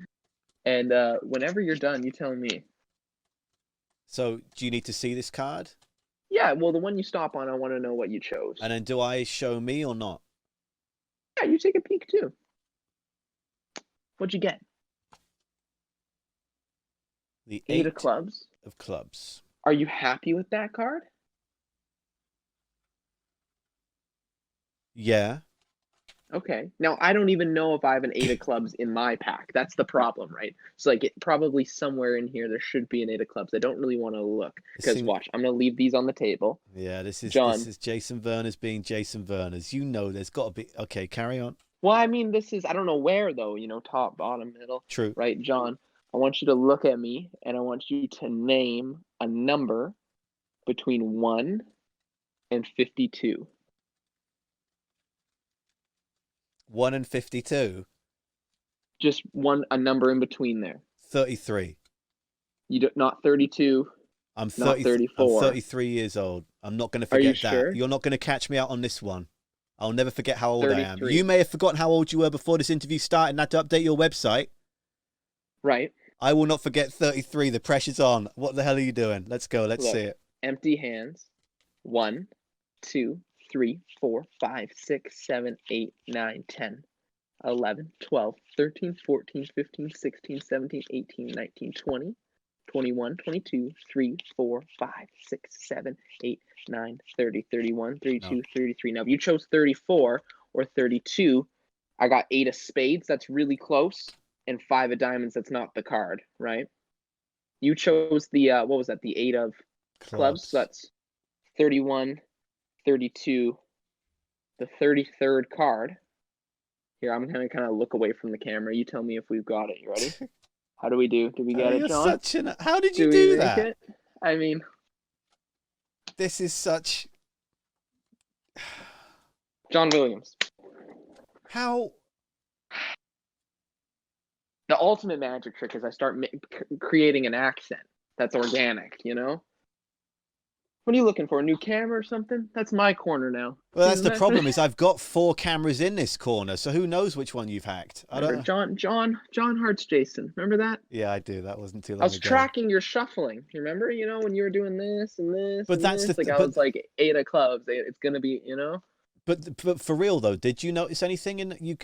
And whenever you're done, you tell me. So do you need to see this card? Yeah, well, the one you stop on, I want to know what you chose. And then do I show me or not? Yeah, you take a peek too. What'd you get? The 8 of clubs. of clubs. Are you happy with that card? Yeah. Okay. Now, I don't even know if I have an 8 of clubs in my pack. That's the problem, right? So, like, probably somewhere in here, there should be an 8 of clubs. I don't really want to look. Because, watch, I'm going to leave these on the table. Yeah, this John. is Jason Verners being Jason Verners. There's got to be. Okay, carry on. Well, I mean, this is, I don't know where, though, top, bottom, middle. True. Right, John? I want you to look at me, and I want you to name a number between 1 and 52. 1 and 52. Just a number in between there. 33. Not 32. I'm not 34. I'm 33 years old. I'm not going to forget that. Sure? You're not going to catch me out on this one. I'll never forget how old 33. I am. You may have forgotten how old you were before this interview started and had to update your website. Right. I will not forget 33. The pressure's on. What the hell are you doing? Let's go. Let's see it. Empty hands. 1, 2, 3, 4, 5, 6, 7, 8, 9, 10, 11, 12, 13, 14, 15, 16, 17, 18, 19, 20, 21, 22, 3, 4, 5, 6, 7, 8, 9, 30, 31, 32, No. 33. Now, if you chose 34 or 32, I got 8 of spades. That's really close. And 5 of diamonds. That's not the card, right? You chose the, what was that? The 8 of clubs. So that's 31, 32, the 33rd card. Here, I'm going to kind of look away from the camera. You tell me if we've got it. You ready? How do we do? Did we get it, John? How did you do that? It? I mean, this is such. John Williams. How? ultimate magic trick is I start creating an accent that's organic, you know? What are you looking for? A new camera or something? That's my corner now. Well, that's the problem is I've got 4 cameras in this corner, so who knows which one you've hacked? I Remember don't. John Hart's Jason. Remember that? Yeah, I do. That wasn't too I long was ago. tracking your shuffling. You remember? You know, when you were doing this and this But and that's this? the Like I was like 8 of clubs. It's gonna be, you know? but for real though, did you notice anything in you?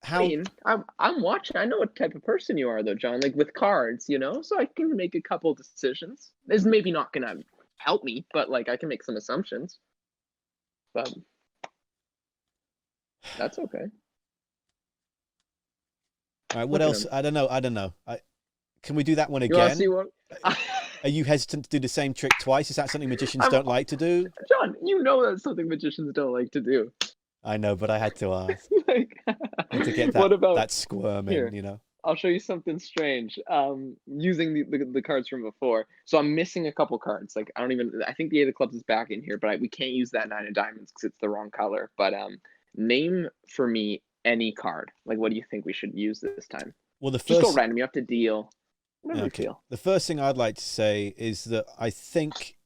I How? mean, I'm watching. I know what type of person you are, though, John. Like with cards, you know, so I can make a couple decisions. It's maybe not gonna help me, but like I can make some assumptions. But that's okay. All right, what else? I don't know. Can we do that one You want to again? see what? Are you hesitant to do the same trick twice? Is that something magicians don't like to do? John, you know that's something magicians don't like to do. I know, but I had to ask. Like, And to get what about that squirm here? in, you know. I'll show you something strange. Using the cards from before. So I'm missing a couple cards. Like I think the 8 of clubs is back in here, but we can't use that 9 of diamonds because it's the wrong color. But name for me any card. Like what do you think we should use this time? Well, just go random. You have to deal. Whatever you feel. The first thing I'd like to say is that I think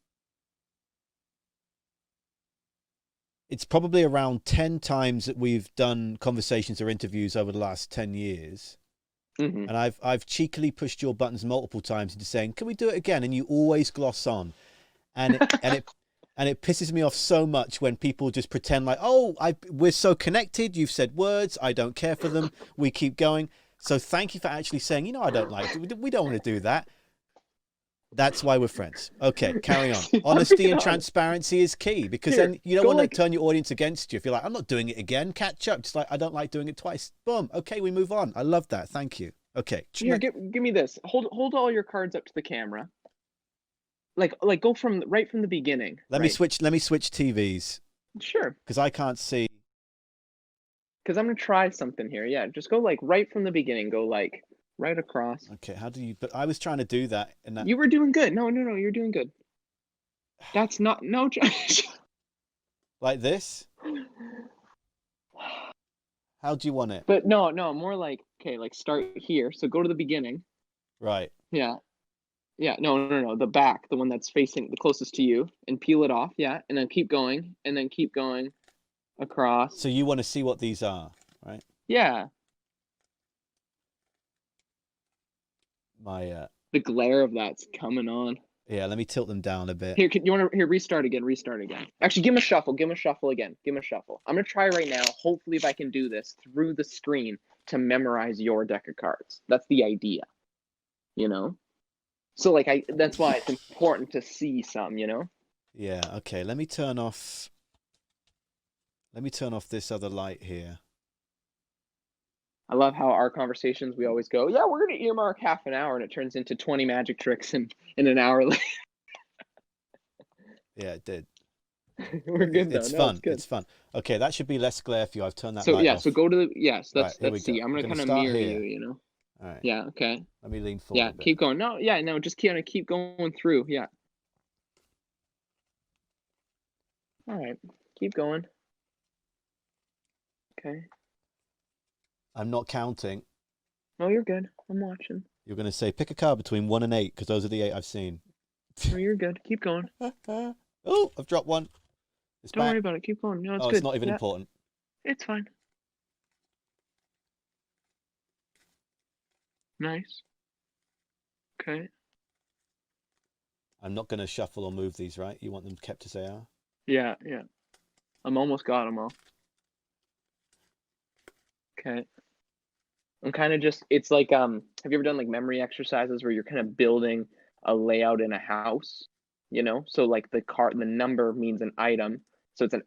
it's probably around 10 times that we've done conversations or interviews over the last 10 years. Mm-hmm. And I've cheekily pushed your buttons multiple times into saying, can we do it again? And you always gloss on. And it pisses me off so much when people just pretend like, oh, we're so connected. You've said words. I don't care for them. We keep going. So thank you for actually saying, you know, I don't like it. We don't want to do that. That's why we're friends. Okay, carry on. Honesty and transparency is key because then you don't want to turn your audience against you. If you're like, I'm not doing it again, catch up. Just like, I don't like doing it twice. Boom. Okay, we move on. I love that. Thank you. Okay. Here, give me this. Hold all your cards up to the camera. Like go from right from the beginning. Let me switch TVs. Sure. Because I can't see. Because I'm gonna try something here. Yeah, just go like right from the beginning. Go like right across. Okay, how do you? But I was trying to do that, and that. You were doing good. No, you're doing good. That's not no. Like this. How do you want it? But no, more like okay, like start here. So go to the beginning. Right. Yeah. No. The back, the one that's facing the closest to you, and peel it off. Yeah, and then keep going, across. So you want to see what these are, right? Yeah. The glare of that's coming on. Yeah, let me tilt them down a bit. Here, you want to restart again? Actually, give him a shuffle. Again. Give him a shuffle. I'm gonna try right now. Hopefully, if I can do this through the screen to memorize your deck of cards. That's the idea, you know. So like that's why it's important to see some, you know. Yeah. Okay. Let me turn off this other light here. I love how our conversations, we always go, yeah, we're going to earmark half an hour, and it turns into 20 magic tricks in an hour later. Yeah, it did. We're good, though. It's fun. It's fun. Okay, that should be less glare for you. I've turned that light off. So go to the, yes, let's see. Go. I'm going to kind of mirror you, you know. All right. Yeah, okay. Let me lean forward. Yeah, keep going. No, just keep going through. Yeah. All right, keep going. Okay. I'm not counting. Oh, you're good. I'm watching. You're going to say, pick a card between 1 and 8, because those are the 8 I've seen. Oh, you're good. Keep going. Oh, I've dropped one. Don't worry about it. Keep going. No, it's good. It's not even important. It's fine. Nice. Okay. I'm not going to shuffle or move these, right? You want them kept as they are? Yeah. I'm almost got them all. Okay. I'm kind of just, it's like, have you ever done like memory exercises where you're kind of building a layout in a house, you know? So like the number means an item. So it's an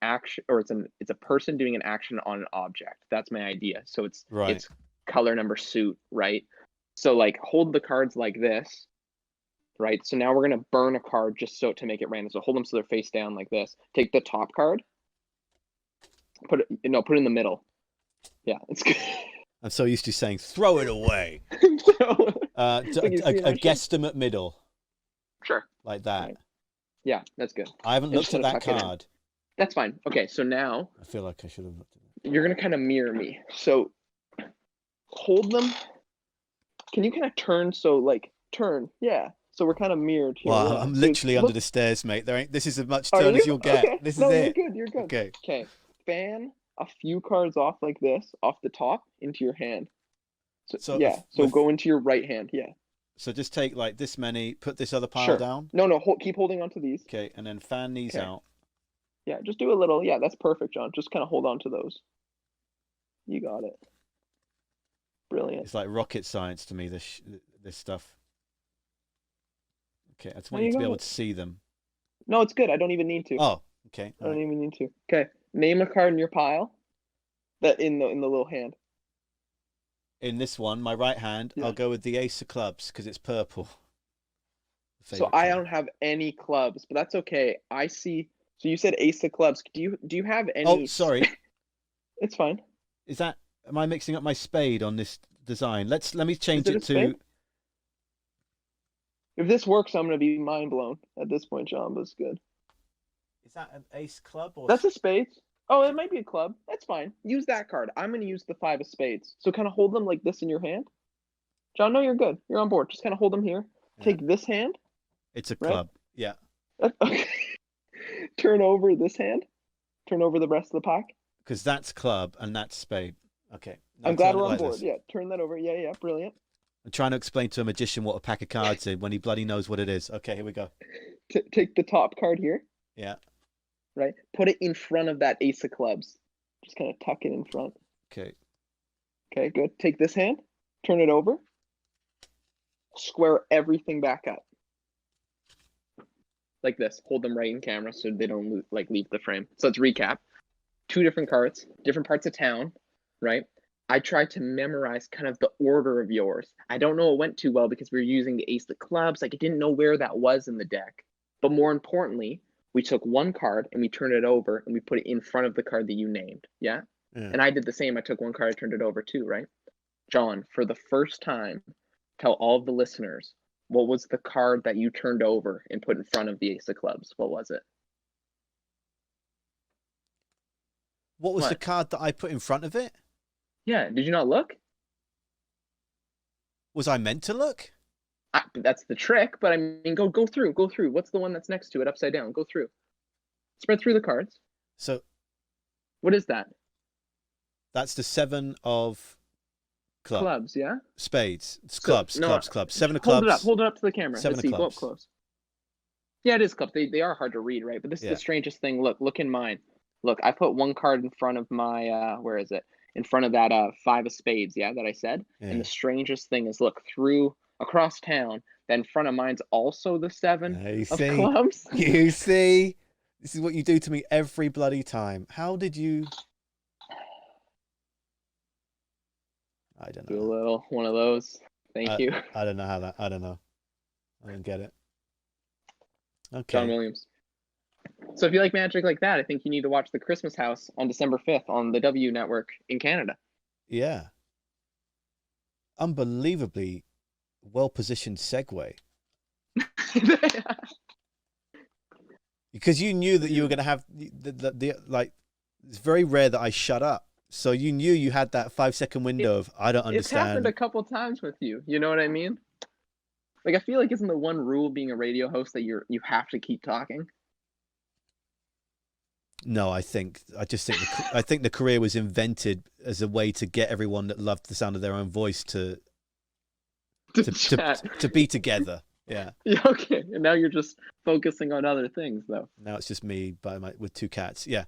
action, or it's a person doing an action on an object. That's my idea. So it's color, number, suit, right? So like hold the cards like this, right? So now we're going to burn a card just to make it random. So hold them so they're face down like this. Take the top card, put it in the middle. Yeah, it's good. I'm so used to saying, throw it away. A guesstimate middle. Sure. Like that. Right. Yeah, that's good. I haven't looked at that card. That's fine. Okay, so now I feel like I should have looked at it. You're going to kind of mirror me. So hold them Can you kind of turn, so like turn? Yeah. So we're kind of mirrored here. Wow, Yeah. I'm So literally under look, the stairs, mate. This is as much are turn as you? you'll get. Okay. This is No, you're it. good. You're good. Okay. Okay. Fan a few cards off like this, off the top into your hand. So So yeah. if, So with go into your right hand. Yeah. so just take like this many, put this other pile Sure. down. No, no. Keep holding on to these. Okay, and then fan these Okay. out. Yeah. Just do a little. Yeah. That's perfect, John. Just kind of hold on to those. You got it. Brilliant. It's like rocket science to me. This stuff. Okay, I just No, want you you to be got able it. to see them. No, it's good. I don't even need to. Oh, okay, I all don't right. even need to. Okay. Name a card in your pile that in the little hand. In this one, my right hand, Yeah. I'll go with the Ace of Clubs because it's purple. So Favorite I color. don't have any clubs, but that's okay. I see. So you said ace of clubs. Do you have Oh, any? sorry. It's fine. Is that? Am I mixing up my spade on this design? Let me Is change it a it to. spade? If this works, I'm gonna be mind blown at this point, John. But it's good. Is that an Ace Club or? That's a spade. Oh, it might be a club. That's fine. Use that card. I'm gonna use the five of spades. So kind of hold them like this in your hand. John, no, you're good. You're on board. Just kind of hold them here. Yeah. Take this hand, It's a right? club. Yeah. Okay. Turn over this hand. Turn over the rest of the pack. Because that's club and that's spade. Okay. Now I'm glad turn it we're on like board. this. Yeah, turn that over. Yeah, brilliant. I'm trying to explain to a magician what a pack of cards is when he bloody knows what it is. Okay, here we go. Take the top card here, Yeah. right? Put it in front of that ace of clubs. Just kind of tuck it in front. Okay. Okay, good. Take this hand, turn it over, square everything back up. Like this. Hold them right in camera so they don't leave the frame. So let's recap. Two different cards, different parts of town, right? I tried to memorize kind of the order of yours. I don't know it went too well because we were using the ace of clubs. Like I didn't know where that was in the deck. But more importantly, we took one card and we turned it over and we put it in front of the card that you named. Yeah? And I did the same. I took one card, I turned it over too, right? John, for the first time, tell all of the listeners, what was the card that you turned over and put in front of the ace of clubs? What was it? What was the What? card that I put in front of it? Yeah, did you not look? Was I meant to look? That's the trick, but I mean, go through. What's the one that's next to it, upside down? Go through. Spread through the cards. So What is that? that's the 7 of Clubs, yeah? spades. It's So, clubs, no, clubs, clubs. 7 of clubs. Hold it up to the camera. 7 Let's of see, go up clubs. close. Yeah, it is clubs. They are hard to read, right? But this is Yeah. the strangest thing. Look in mine. Look, I put one card in front of my where is it? In front of that five of spades, yeah, that I said. Yeah. And the strangest thing is look through across town, then in front of mine's also the 7 You of see? clubs. You see? This is what you do to me every bloody time. How did you? I don't Do a know. little one of those. Thank you. I don't know how that. I don't know. I don't get it. John Okay. Williams. So if you like magic like that, I think you need to watch The Christmas House on December 5th on the W Network in Canada. Yeah. Unbelievably well-positioned segue. Because you knew that you were going to have the like. It's very rare that I shut up. So you knew you had that 5-second window of I don't understand. It's happened a couple times with you. You know what I mean? Like I feel like isn't the one rule being a radio host that you have to keep talking? No, I think the career was invented as a way to get everyone that loved the sound of their own voice to be together. Yeah. Yeah. Okay. And now you're just focusing on other things, though. Now it's just me with 2 cats. Yeah.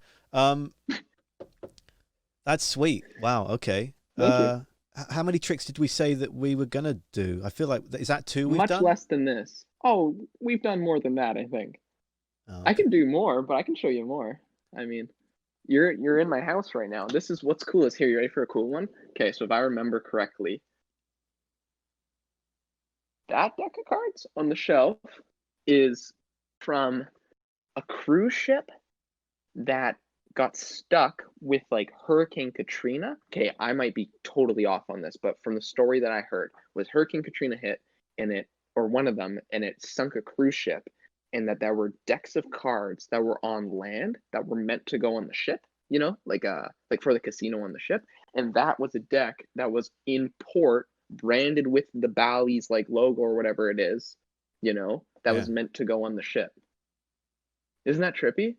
That's sweet. Wow. Okay. Thank you. How many tricks did we say that we were gonna do? I feel like is that 2 we've Much done? less than this. Oh, we've done more than that, I think. Oh, I can do more, but I can show you more. I mean, you're in my house right now. This is what's cool is here. You ready for a cool one? Okay, so if I remember correctly, that deck of cards on the shelf is from a cruise ship that got stuck with like Hurricane Katrina. Okay, I might be totally off on this, but from the story that I heard was Hurricane Katrina hit and it, or one of them, and it sunk a cruise ship, and that there were decks of cards that were on land that were meant to go on the ship, like for the casino on the ship. And that was a deck that was in port branded with the Bally's like logo or whatever it is, that Yeah. was meant to go on the ship. Isn't that trippy?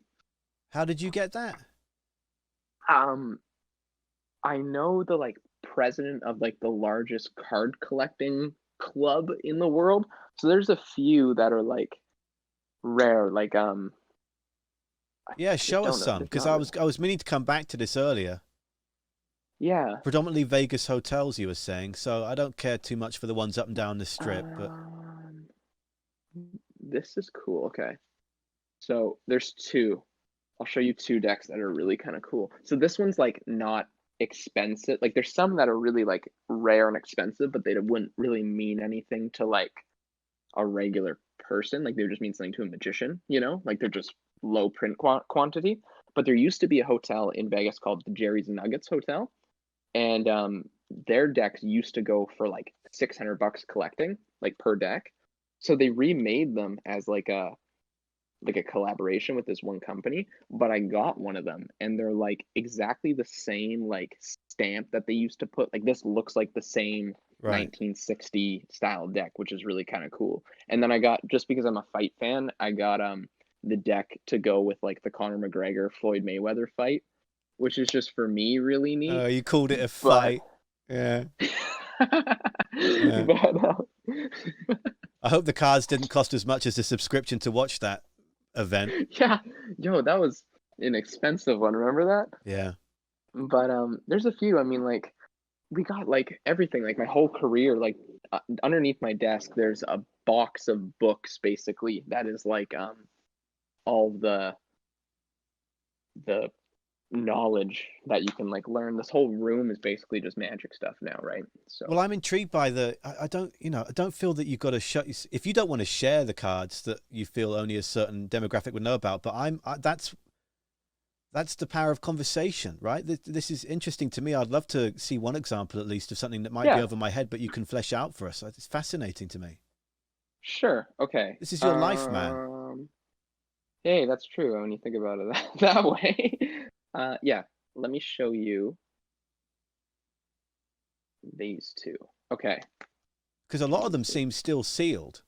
How did you get that? Um, I know the like president of like the largest card collecting club in the world. So there's a few that are like rare. Like Yeah, I just show us don't know. some There's because not. I was meaning to come back to this earlier. Yeah. Predominantly Vegas hotels, you were saying, so I don't care too much for the ones up and down the strip, but Um, this is cool. Okay. So there's two. I'll show you two decks that are really kind of cool. So this one's like not expensive. Like there's some that are really like rare and expensive, but they wouldn't really mean anything to like a regular person. Like they would just mean something to a magician, Like they're just low print quantity. But there used to be a hotel in Vegas called the Jerry's Nuggets Hotel, and their decks used to go for like $600 collecting, like per deck. So they remade them as like a collaboration with this one company, but I got one of them and they're like exactly the same like stamp that they used to put. Like this looks like the same right. 1960 style deck, which is really kind of cool. And then I got, just because I'm a fight fan, I got the deck to go with like the Conor McGregor Floyd Mayweather fight, which is just for me really neat. You called it a But fight. Yeah. Yeah. but I hope the cards didn't cost as much as the subscription to watch that event. yeah, yo, that was an expensive one. Remember that? Yeah. But there's a few. I mean, like we got like everything. Like my whole career, like underneath my desk, there's a box of books basically that is like all the knowledge that you can like learn. This whole room is basically just magic stuff now, right? Well, So I'm intrigued by I don't, I don't feel that you've got to if you don't want to share the cards that you feel only a certain demographic would know about, but that's the power of conversation, right? This is interesting to me. I'd love to see one example at least of something that might be yeah, over my head, but you can flesh out for us. It's fascinating to me. sure, okay. This is your life, man. Hey, that's true when you think about it that way. Yeah, let me show you these two. Okay, Because a lot of them seem still sealed.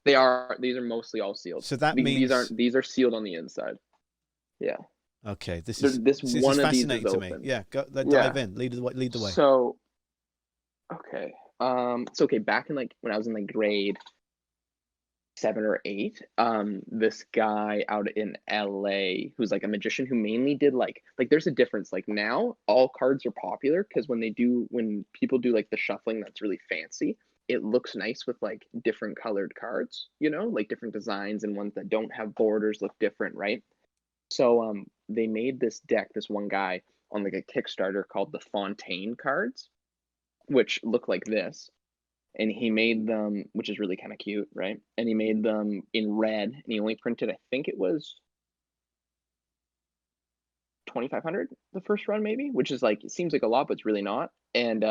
these are mostly all sealed. So that These means, aren't, these are sealed on the inside. Yeah. okay, This this is one of these is fascinating to me. open. Yeah, go, Yeah. dive in. Lead the way. So, okay. It's okay. Back in like when I was in like grade 7 or 8, this guy out in LA who's like a magician who mainly did like there's a difference. Like now all cards are popular because when people do like the shuffling that's really fancy, it looks nice with like different colored cards, like different designs, and ones that don't have borders look different, right? So they made this deck, this one guy on like a Kickstarter called the Fontaine cards, which look like this. And he made them, which is really kind of cute, right? And he made them in red, and he only printed, I think it was 2,500 the first run, maybe, which is like, it seems like a lot, but it's really not. And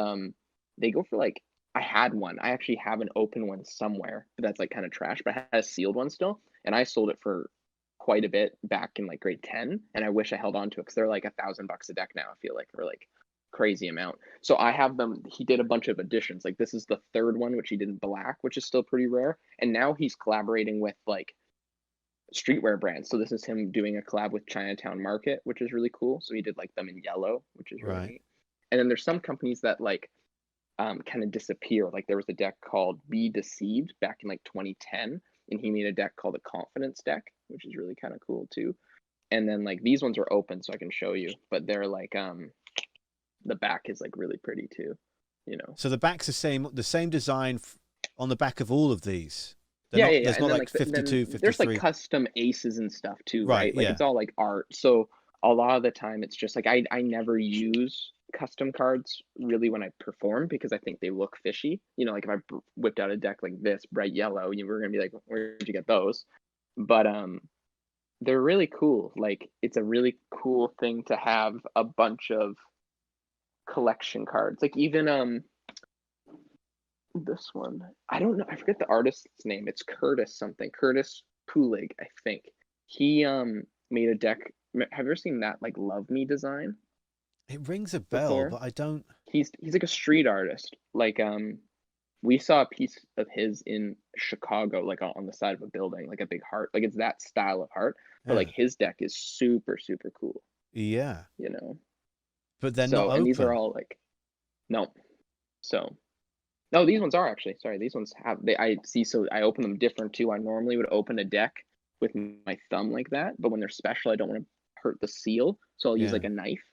they go for like, I had one. I actually have an open one somewhere, but that's like kind of trash, but I had a sealed one still. And I sold it for quite a bit back in like grade 10. And I wish I held on to it because they're like $1,000 a deck now, I feel like, for like crazy amount. So I have them. He did a bunch of editions. Like this is the third one, which he did in black, which is still pretty rare. And now he's collaborating with like streetwear brands. So this is him doing a collab with Chinatown Market, which is really cool. So he did like them in yellow, which is really Right. neat. And then there's some companies that like kind of disappear. Like there was a deck called Be Deceived back in like 2010, and he made a deck called the Confidence deck, which is really kind of cool too. And then like these ones are open, so I can show you, but they're like the back is like really pretty too. So the back's the same design on the back of all of these. Yeah. There's And not then like like 52, then there's like 53. custom aces and stuff too, Right. right? Like Yeah. it's all like art. So a lot of the time it's just like I never use custom cards really when I perform because I think they look fishy. Like if I whipped out a deck like this, bright yellow, you were gonna be like, where'd you get those? But they're really cool. Like it's a really cool thing to have a bunch of collection cards. Like even this one, I don't know, I forget the artist's name. It's Curtis something, Curtis Pulig, I think. He made a deck. Have you ever seen that like Love Me design? It rings a bell, before? but I don't. He's like a street artist. Like we saw a piece of his in Chicago, like on the side of a building, like a big heart. Like it's that style of heart, but Yeah, like his deck is super, super cool, yeah, you know? but they're not So, and these are open. all like, no. So, no, these ones are actually, sorry, these ones have, I see, so I open them different too. I normally would open a deck with my thumb like that, but when they're special, I don't want to hurt the seal. So I'll use Yeah. like a knife,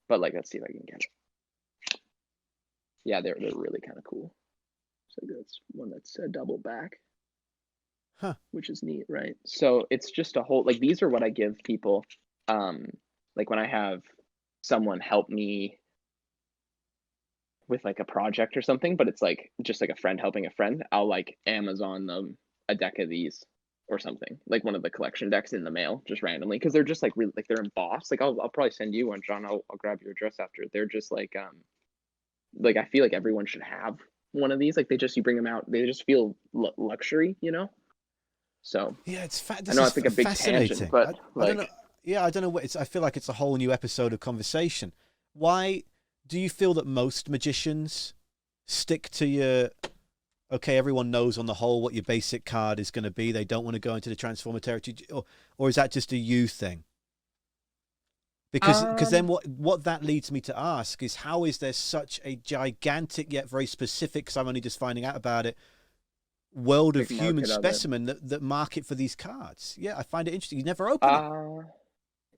but like, let's see if I can get it. Yeah, they're really kind of cool. So that's one that's a double back, Huh. which is neat, right? So it's just a whole, like, these are what I give people, um, like when I have someone help me with like a project or something, but it's like just like a friend helping a friend, I'll like Amazon them a deck of these or something, like one of the collection decks in the mail, just randomly, because they're just like really, like they're embossed. Like I'll probably send you one, John. I'll grab your address after. They're just like I feel like everyone should have one of these. Like they just, you bring them out, they just feel luxury, you know. So Yeah, I this know is it's like a big tangent, fascinating. but I don't know. like Yeah, I don't know what it's. I feel like it's a whole new episode of conversation. Why do you feel that most magicians stick to your? Okay, everyone knows on the whole what your basic card is going to be. They don't want to go into the transformer territory, or is that just a you thing? Because then um what that leads me to ask is, how is there such a gigantic yet very specific, because I'm only just finding out about it, world of big human market of it. specimen that market for these cards? Yeah, I find it interesting. You never open them. Uh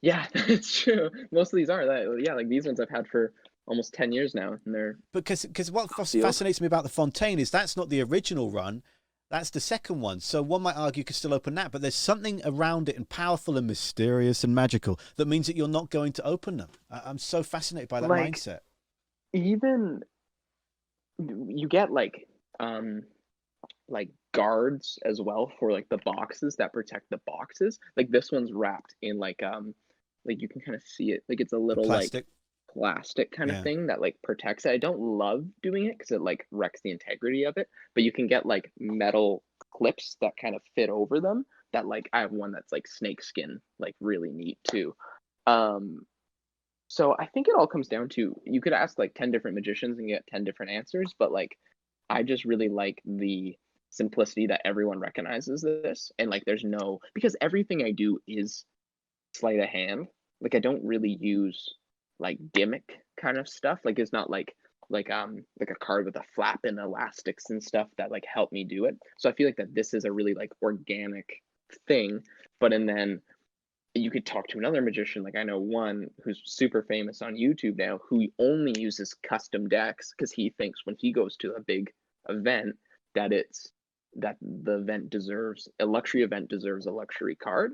yeah, it's true. Most of these are that. Yeah, like these ones I've had for almost 10 years now, and they're Because what sealed. fascinates me about the Fontaine is that's not the original run, that's the second one. So one might argue you could still open that, but there's something around it and powerful and mysterious and magical that means that you're not going to open them. I'm so fascinated by that Like mindset. even you get like guards as well for like the boxes that protect the boxes. Like this one's wrapped in like you can kind of see it. Like it's a The little like plastic. plastic kind of Yeah. thing that like protects it. I don't love doing it because it like wrecks the integrity of it, but you can get like metal clips that kind of fit over them that like I have one that's like snake skin, like really neat too. Um so I think it all comes down to, you could ask like 10 different magicians and get 10 different answers, but like I just really like the simplicity that everyone recognizes this, and like there's no, because everything I do is sleight of hand. Like I don't really use like gimmick kind of stuff. Like it's not like a card with a flap and elastics and stuff that like help me do it. So I feel like that this is a really like organic thing. But and then you could talk to another magician, like I know one who's super famous on YouTube now, who only uses custom decks because he thinks when he goes to a big event that it's that the event deserves, a luxury event deserves a luxury card,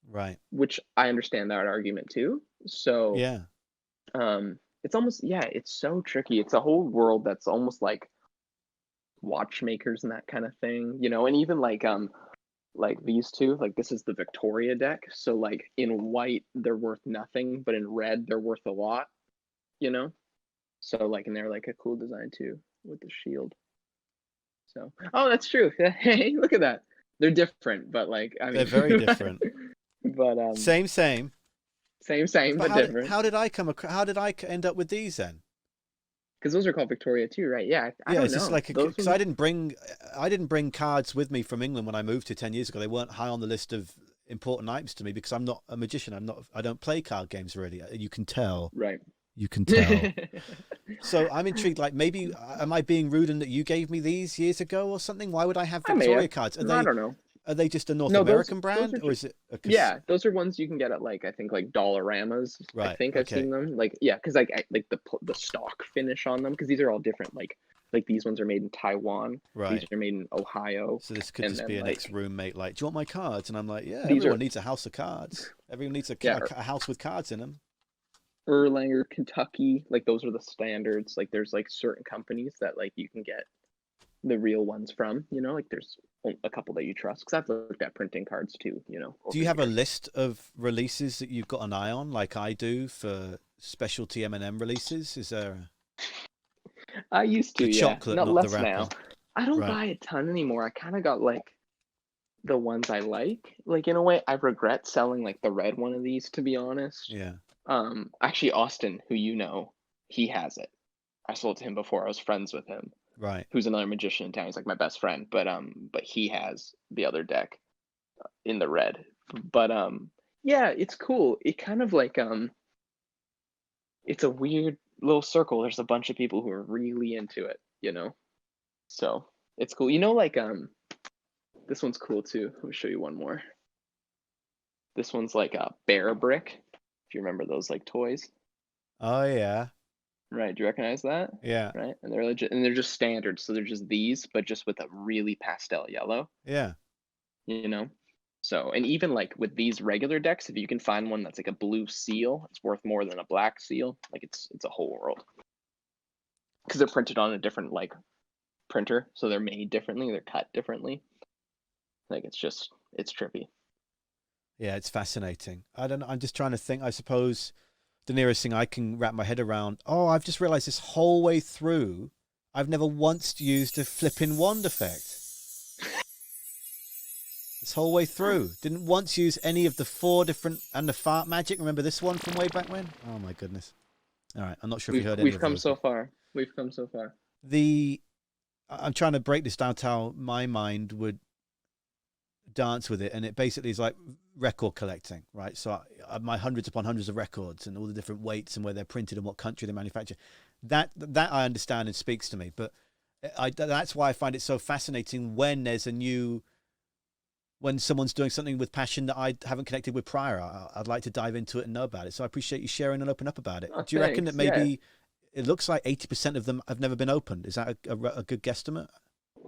Right. which I understand that argument too. So Yeah. it's almost, yeah, it's so tricky. It's a whole world that's almost watchmakers and that kind of thing, you know. And even like these two, like this is the Victoria deck, so like in white they're worth nothing, but in red they're worth a lot, you know. So like, and they're like a cool design too with the shield. So oh, that's true. Hey, look at that. They're different, but like I They're mean very different. but Same. same But but different, how did I how did I end up with these then? because those are called Victoria too, right? Yeah, I Yeah, don't is this know like those because ones. I didn't bring cards with me from England when I moved here 10 years ago. They weren't high on the list of important items to me because I'm not a magician. I don't play card games really. You can tell. Right. You can tell. So I'm intrigued. Like maybe am I being rude in that you gave me these years ago or something? Why would I have I may Victoria have. cards? I don't know. Are they just a North No, American those brand are or just, is it a yeah, those are ones you can get at like I think like Dollaramas. I right? think I've Okay, seen them. Like yeah, because like like the stock finish on them, because these are all different. Like these ones are made in Taiwan. These right. are made in Ohio, So this could and just then be an like ex-roommate like, do you want my cards? And I'm like, yeah, these everyone are, needs a house of cards. Everyone needs yeah, a house with cards in them. Erlanger, Kentucky. Like those are the standards. Like there's like certain companies that like you can get the real ones from. You know, like there's a couple that you trust, because I've looked at printing cards too. You know, Do over you the have a years. list of releases that you've got an eye on, like I do for specialty M&M releases? Is there I used to, the yeah, chocolate, not not the less now. wrapper? I don't Right. buy a ton anymore. I kind of got like the ones I like. Like in a way, I regret selling like the red one of these, to be honest. Yeah. Actually, Austin, who you know, he has it. I sold it to him before. I was friends with him. Right. Who's another magician in town. He's like my best friend, but he has the other deck in the red. But yeah, it's cool. It kind of like it's a weird little circle. There's a bunch of people who are really into it, you know. So it's cool. You know, like this one's cool too. Let me show you one more. This one's like a bear brick. If you remember those like toys, Oh yeah. right? Do you recognize that? Yeah. Right, and they're legit, and they're just standard. So they're just these, but just with a really pastel yellow. Yeah. You know. So, and even like with these regular decks, if you can find one that's like a blue seal, it's worth more than a black seal. Like it's a whole world because they're printed on a different like printer, so they're made differently, they're cut differently. Like it's trippy. Yeah, it's fascinating. I don't know. I'm just trying to think. I suppose the nearest thing I can wrap my head around. Oh, I've just realized this whole way through, I've never once used a flipping wand effect. This whole way through, didn't once use any of the 4 different and the fart magic. Remember this one from way back when? Oh my goodness! All right, I'm not sure if you heard any We've of come those. so far. We've come so far. The I'm trying to break this down to how my mind would dance with it, and it basically is like record collecting, right? So my hundreds upon hundreds of records and all the different weights and where they're printed and what country they're manufactured. That I understand and speaks to me, but that's why I find it so fascinating when there's a new when someone's doing something with passion that I haven't connected with prior. I'd like to dive into it and know about it. So I appreciate you sharing and open up about it. Oh, Do you reckon that thanks. Yeah. maybe it looks like 80% of them have never been opened? Is that a good guesstimate?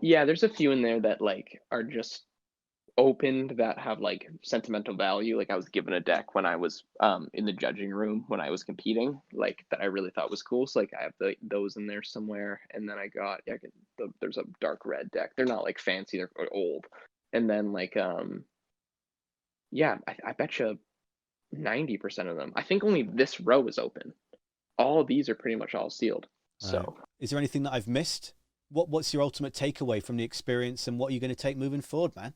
Yeah, there's a few in there that like are just opened that have like sentimental value. Like I was given a deck when I was in the judging room when I was competing, like that I really thought was cool. So like I have those in there somewhere, and then I got there's a dark red deck. They're not like fancy, they're old. And then like yeah, I bet you 90% of them. I think only this row is open. All of these are pretty much all sealed. Right. So Is there anything that I've missed? What's your ultimate takeaway from the experience, and what are you going to take moving forward, man?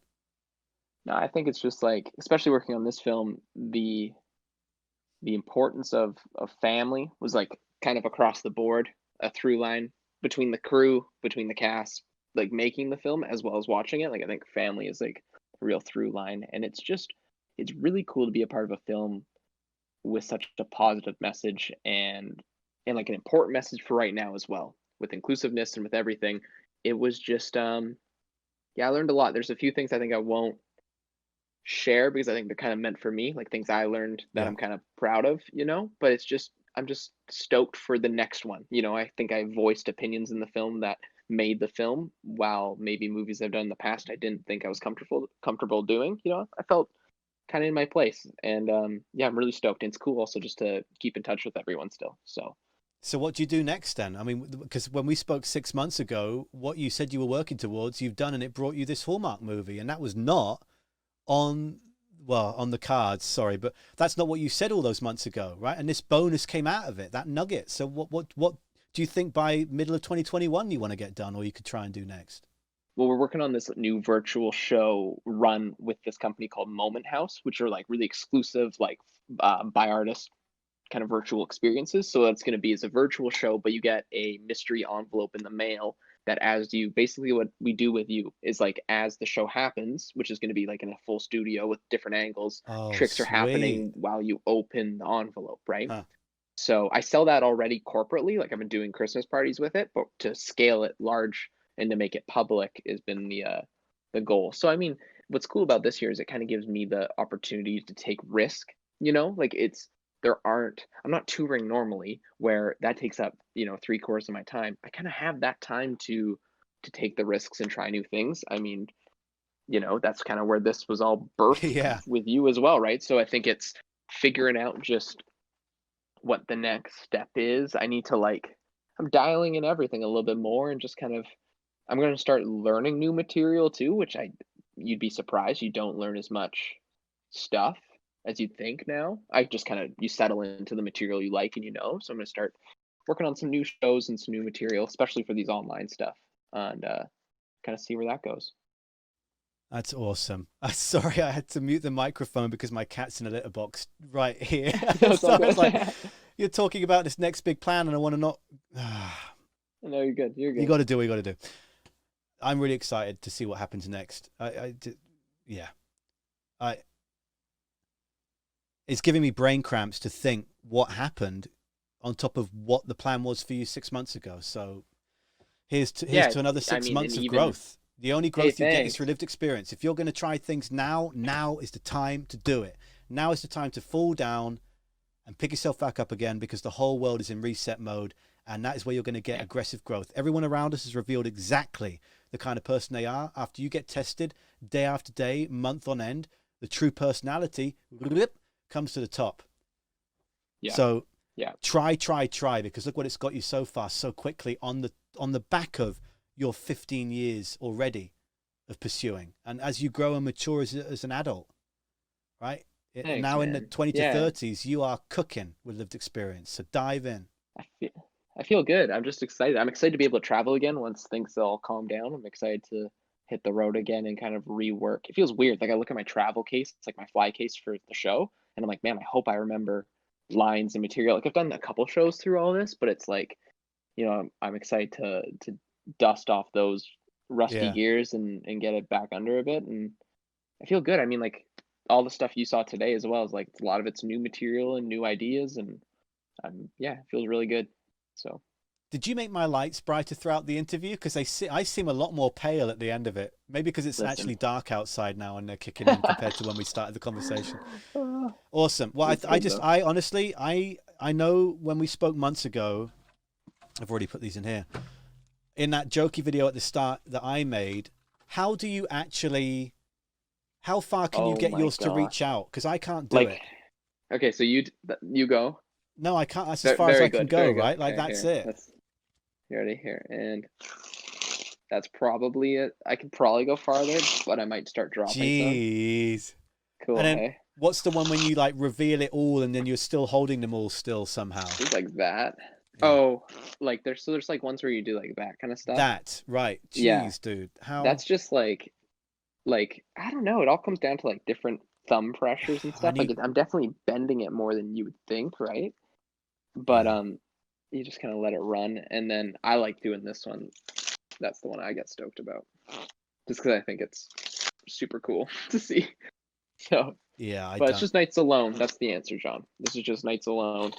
no, I think it's just like, especially working on this film, the importance of family was like kind of across the board, a through line between the crew, between the cast, like making the film as well as watching it. Like I think family is like a real through line, and it's really cool to be a part of a film with such a positive message and like an important message for right now as well, with inclusiveness and with everything. It was just yeah, I learned a lot. There's a few things I think I won't share because I think they're kind of meant for me, like things I learned that Yeah. I'm kind of proud of, you know. But it's just I'm just stoked for the next one. You know, I think I voiced opinions in the film that made the film, while maybe movies I've done in the past I didn't think I was comfortable doing. You know, I felt kind of in my place, and yeah, I'm really stoked. And it's cool also just to keep in touch with everyone still. So So what do you do next then? I mean, because when we spoke 6 months ago, what you said you were working towards, you've done, and it brought you this Hallmark movie, and that was not on on the cards. Sorry, but that's not what you said all those months ago, right? And this bonus came out of it, that nugget. So what do you think by middle of 2021 you want to get done, or you could try and do next? well, we're working on this new virtual show run with this company called Moment House, which are like really exclusive, like by artists kind of virtual experiences. So that's going to be as a virtual show, but you get a mystery envelope in the mail that as you basically what we do with you is like as the show happens, which is going to be like in a full studio with different angles, Oh, tricks are sweet. happening while you open the envelope, right? Huh. So I sell that already corporately, like I've been doing Christmas parties with it, but to scale it large and to make it public has been the goal. So I mean, what's cool about this year is it kind of gives me the opportunity to take risk, you know, like it's there aren't I'm not touring normally where that takes up, you know, 3/4 of my time. I kind of have that time to take the risks and try new things. I mean, you know, that's kind of where this was all birthed Yeah. with you as well, right? So I think it's figuring out just what the next step is. I need to like I'm dialing in everything a little bit more and just kind of I'm going to start learning new material too, which I you'd be surprised you don't learn as much stuff as you'd think now. I just kind of you settle into the material you like and you know. So I'm going to start working on some new shows and some new material, especially for these online stuff, and kind of see where that goes. That's awesome. I'm sorry, I had to mute the microphone because my cat's in a litter box right here. No, it's So all I was like, good. you're talking about this next big plan, and I want to not. No, you're good. You're You good. got to do what you got to do. I'm really excited to see what happens next. Yeah, I. It's giving me brain cramps to think what happened on top of what the plan was for you 6 months ago. So here's Yeah, to another I six mean, and months of even growth. The only hey, growth you get is through thanks. lived experience. If you're going to try things now is the time to do it. Now is the time to fall down and pick yourself back up again, because the whole world is in reset mode, and that is where you're going to get aggressive growth. Everyone around us has revealed exactly the kind of person they are. After you get tested day after day, month on end, the true personality comes to the top. Yeah, So yeah, try, because look what it's got you so far, so quickly, on the back of your 15 years already of pursuing. And as you grow and mature as an adult, right? thanks, Now in the man. 20 to Yeah, 30s, you are cooking with lived experience. So dive in. I feel I feel good. I'm just excited. I'm excited to be able to travel again once things all calm down. I'm excited to hit the road again and kind of rework. It feels weird. Like I look at my travel case, it's like my fly case for the show, and I'm like, man, I hope I remember lines and material. Like I've done a couple shows through all this, but it's like, I'm excited to dust off those rusty Yeah. gears and get it back under a bit. And I feel good. I mean, like all the stuff you saw today as well is like a lot of it's new material and new ideas, and yeah, it feels really good. So Did you make my lights brighter throughout the interview? Because I seem a lot more pale at the end of it. Maybe because it's listen. actually dark outside now and they're kicking in compared to when we started the conversation. Awesome. Well, It's good though. I honestly, I know when we spoke months ago, I've already put these in here, in that jokey video at the start that I made. How do you actually, how far can you Oh get my yours to reach gosh. out? Because I can't do Like, it. okay, so you go. No, I can't. That's as far as Very I can good, go, very good. right? Like, Okay, that's here. it. That's you already here, and that's probably it. I could probably go farther, but I might start dropping some. Jeez. And Cool, then hey? what's the one when you like reveal it all and then you're still holding them all still somehow? Just like that. Yeah. Oh, like there's like ones where you do like that kind of stuff. That, right. Yeah, Jeez, dude. How that's just like I don't know. It all comes down to like different thumb pressures and I stuff. Like need I'm definitely bending it more than you would think, right? But yeah. you just kind of let it run, and then I like doing this one. That's the one I get stoked about, just because I think it's super cool to see. So, Yeah, I but it's don't. just nights alone. That's the answer, John. This is just nights alone.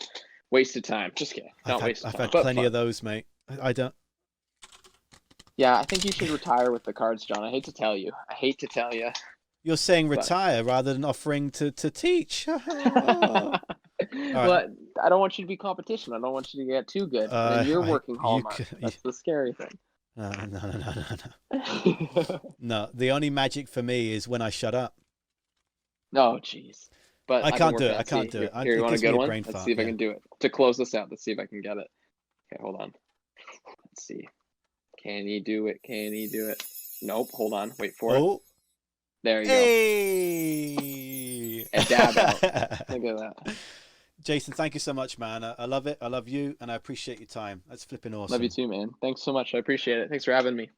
Wasted time. Just kidding. Not wasted I've time, had but plenty fun. of those, mate. I don't. Yeah, I think you should retire with the cards, John. I hate to tell you. I hate to tell you, You're saying but retire rather than offering to teach. All right. well, I don't want you to be competition. I don't want you to get too good, and then you're I working you, Hallmark. you That's the scary thing. no. No, the only magic for me is when I shut up. Oh, jeez. But I I've been can't do working it. I on. can't See, do it. here, you It want a gives me good a one? brain Let's fart. see if I Yeah. can do it. To close this out, let's see if I can get it. Okay, hold on. Let's see. Can he do it? Can he do it? Nope. Hold on. Wait for it. Oh, There you go. hey. And dab out. Look at that. Jason, thank you so much, man. I love it. I love you, and I appreciate your time. That's flipping Love you awesome. too, man. Thanks so much. I appreciate it. Thanks for having me.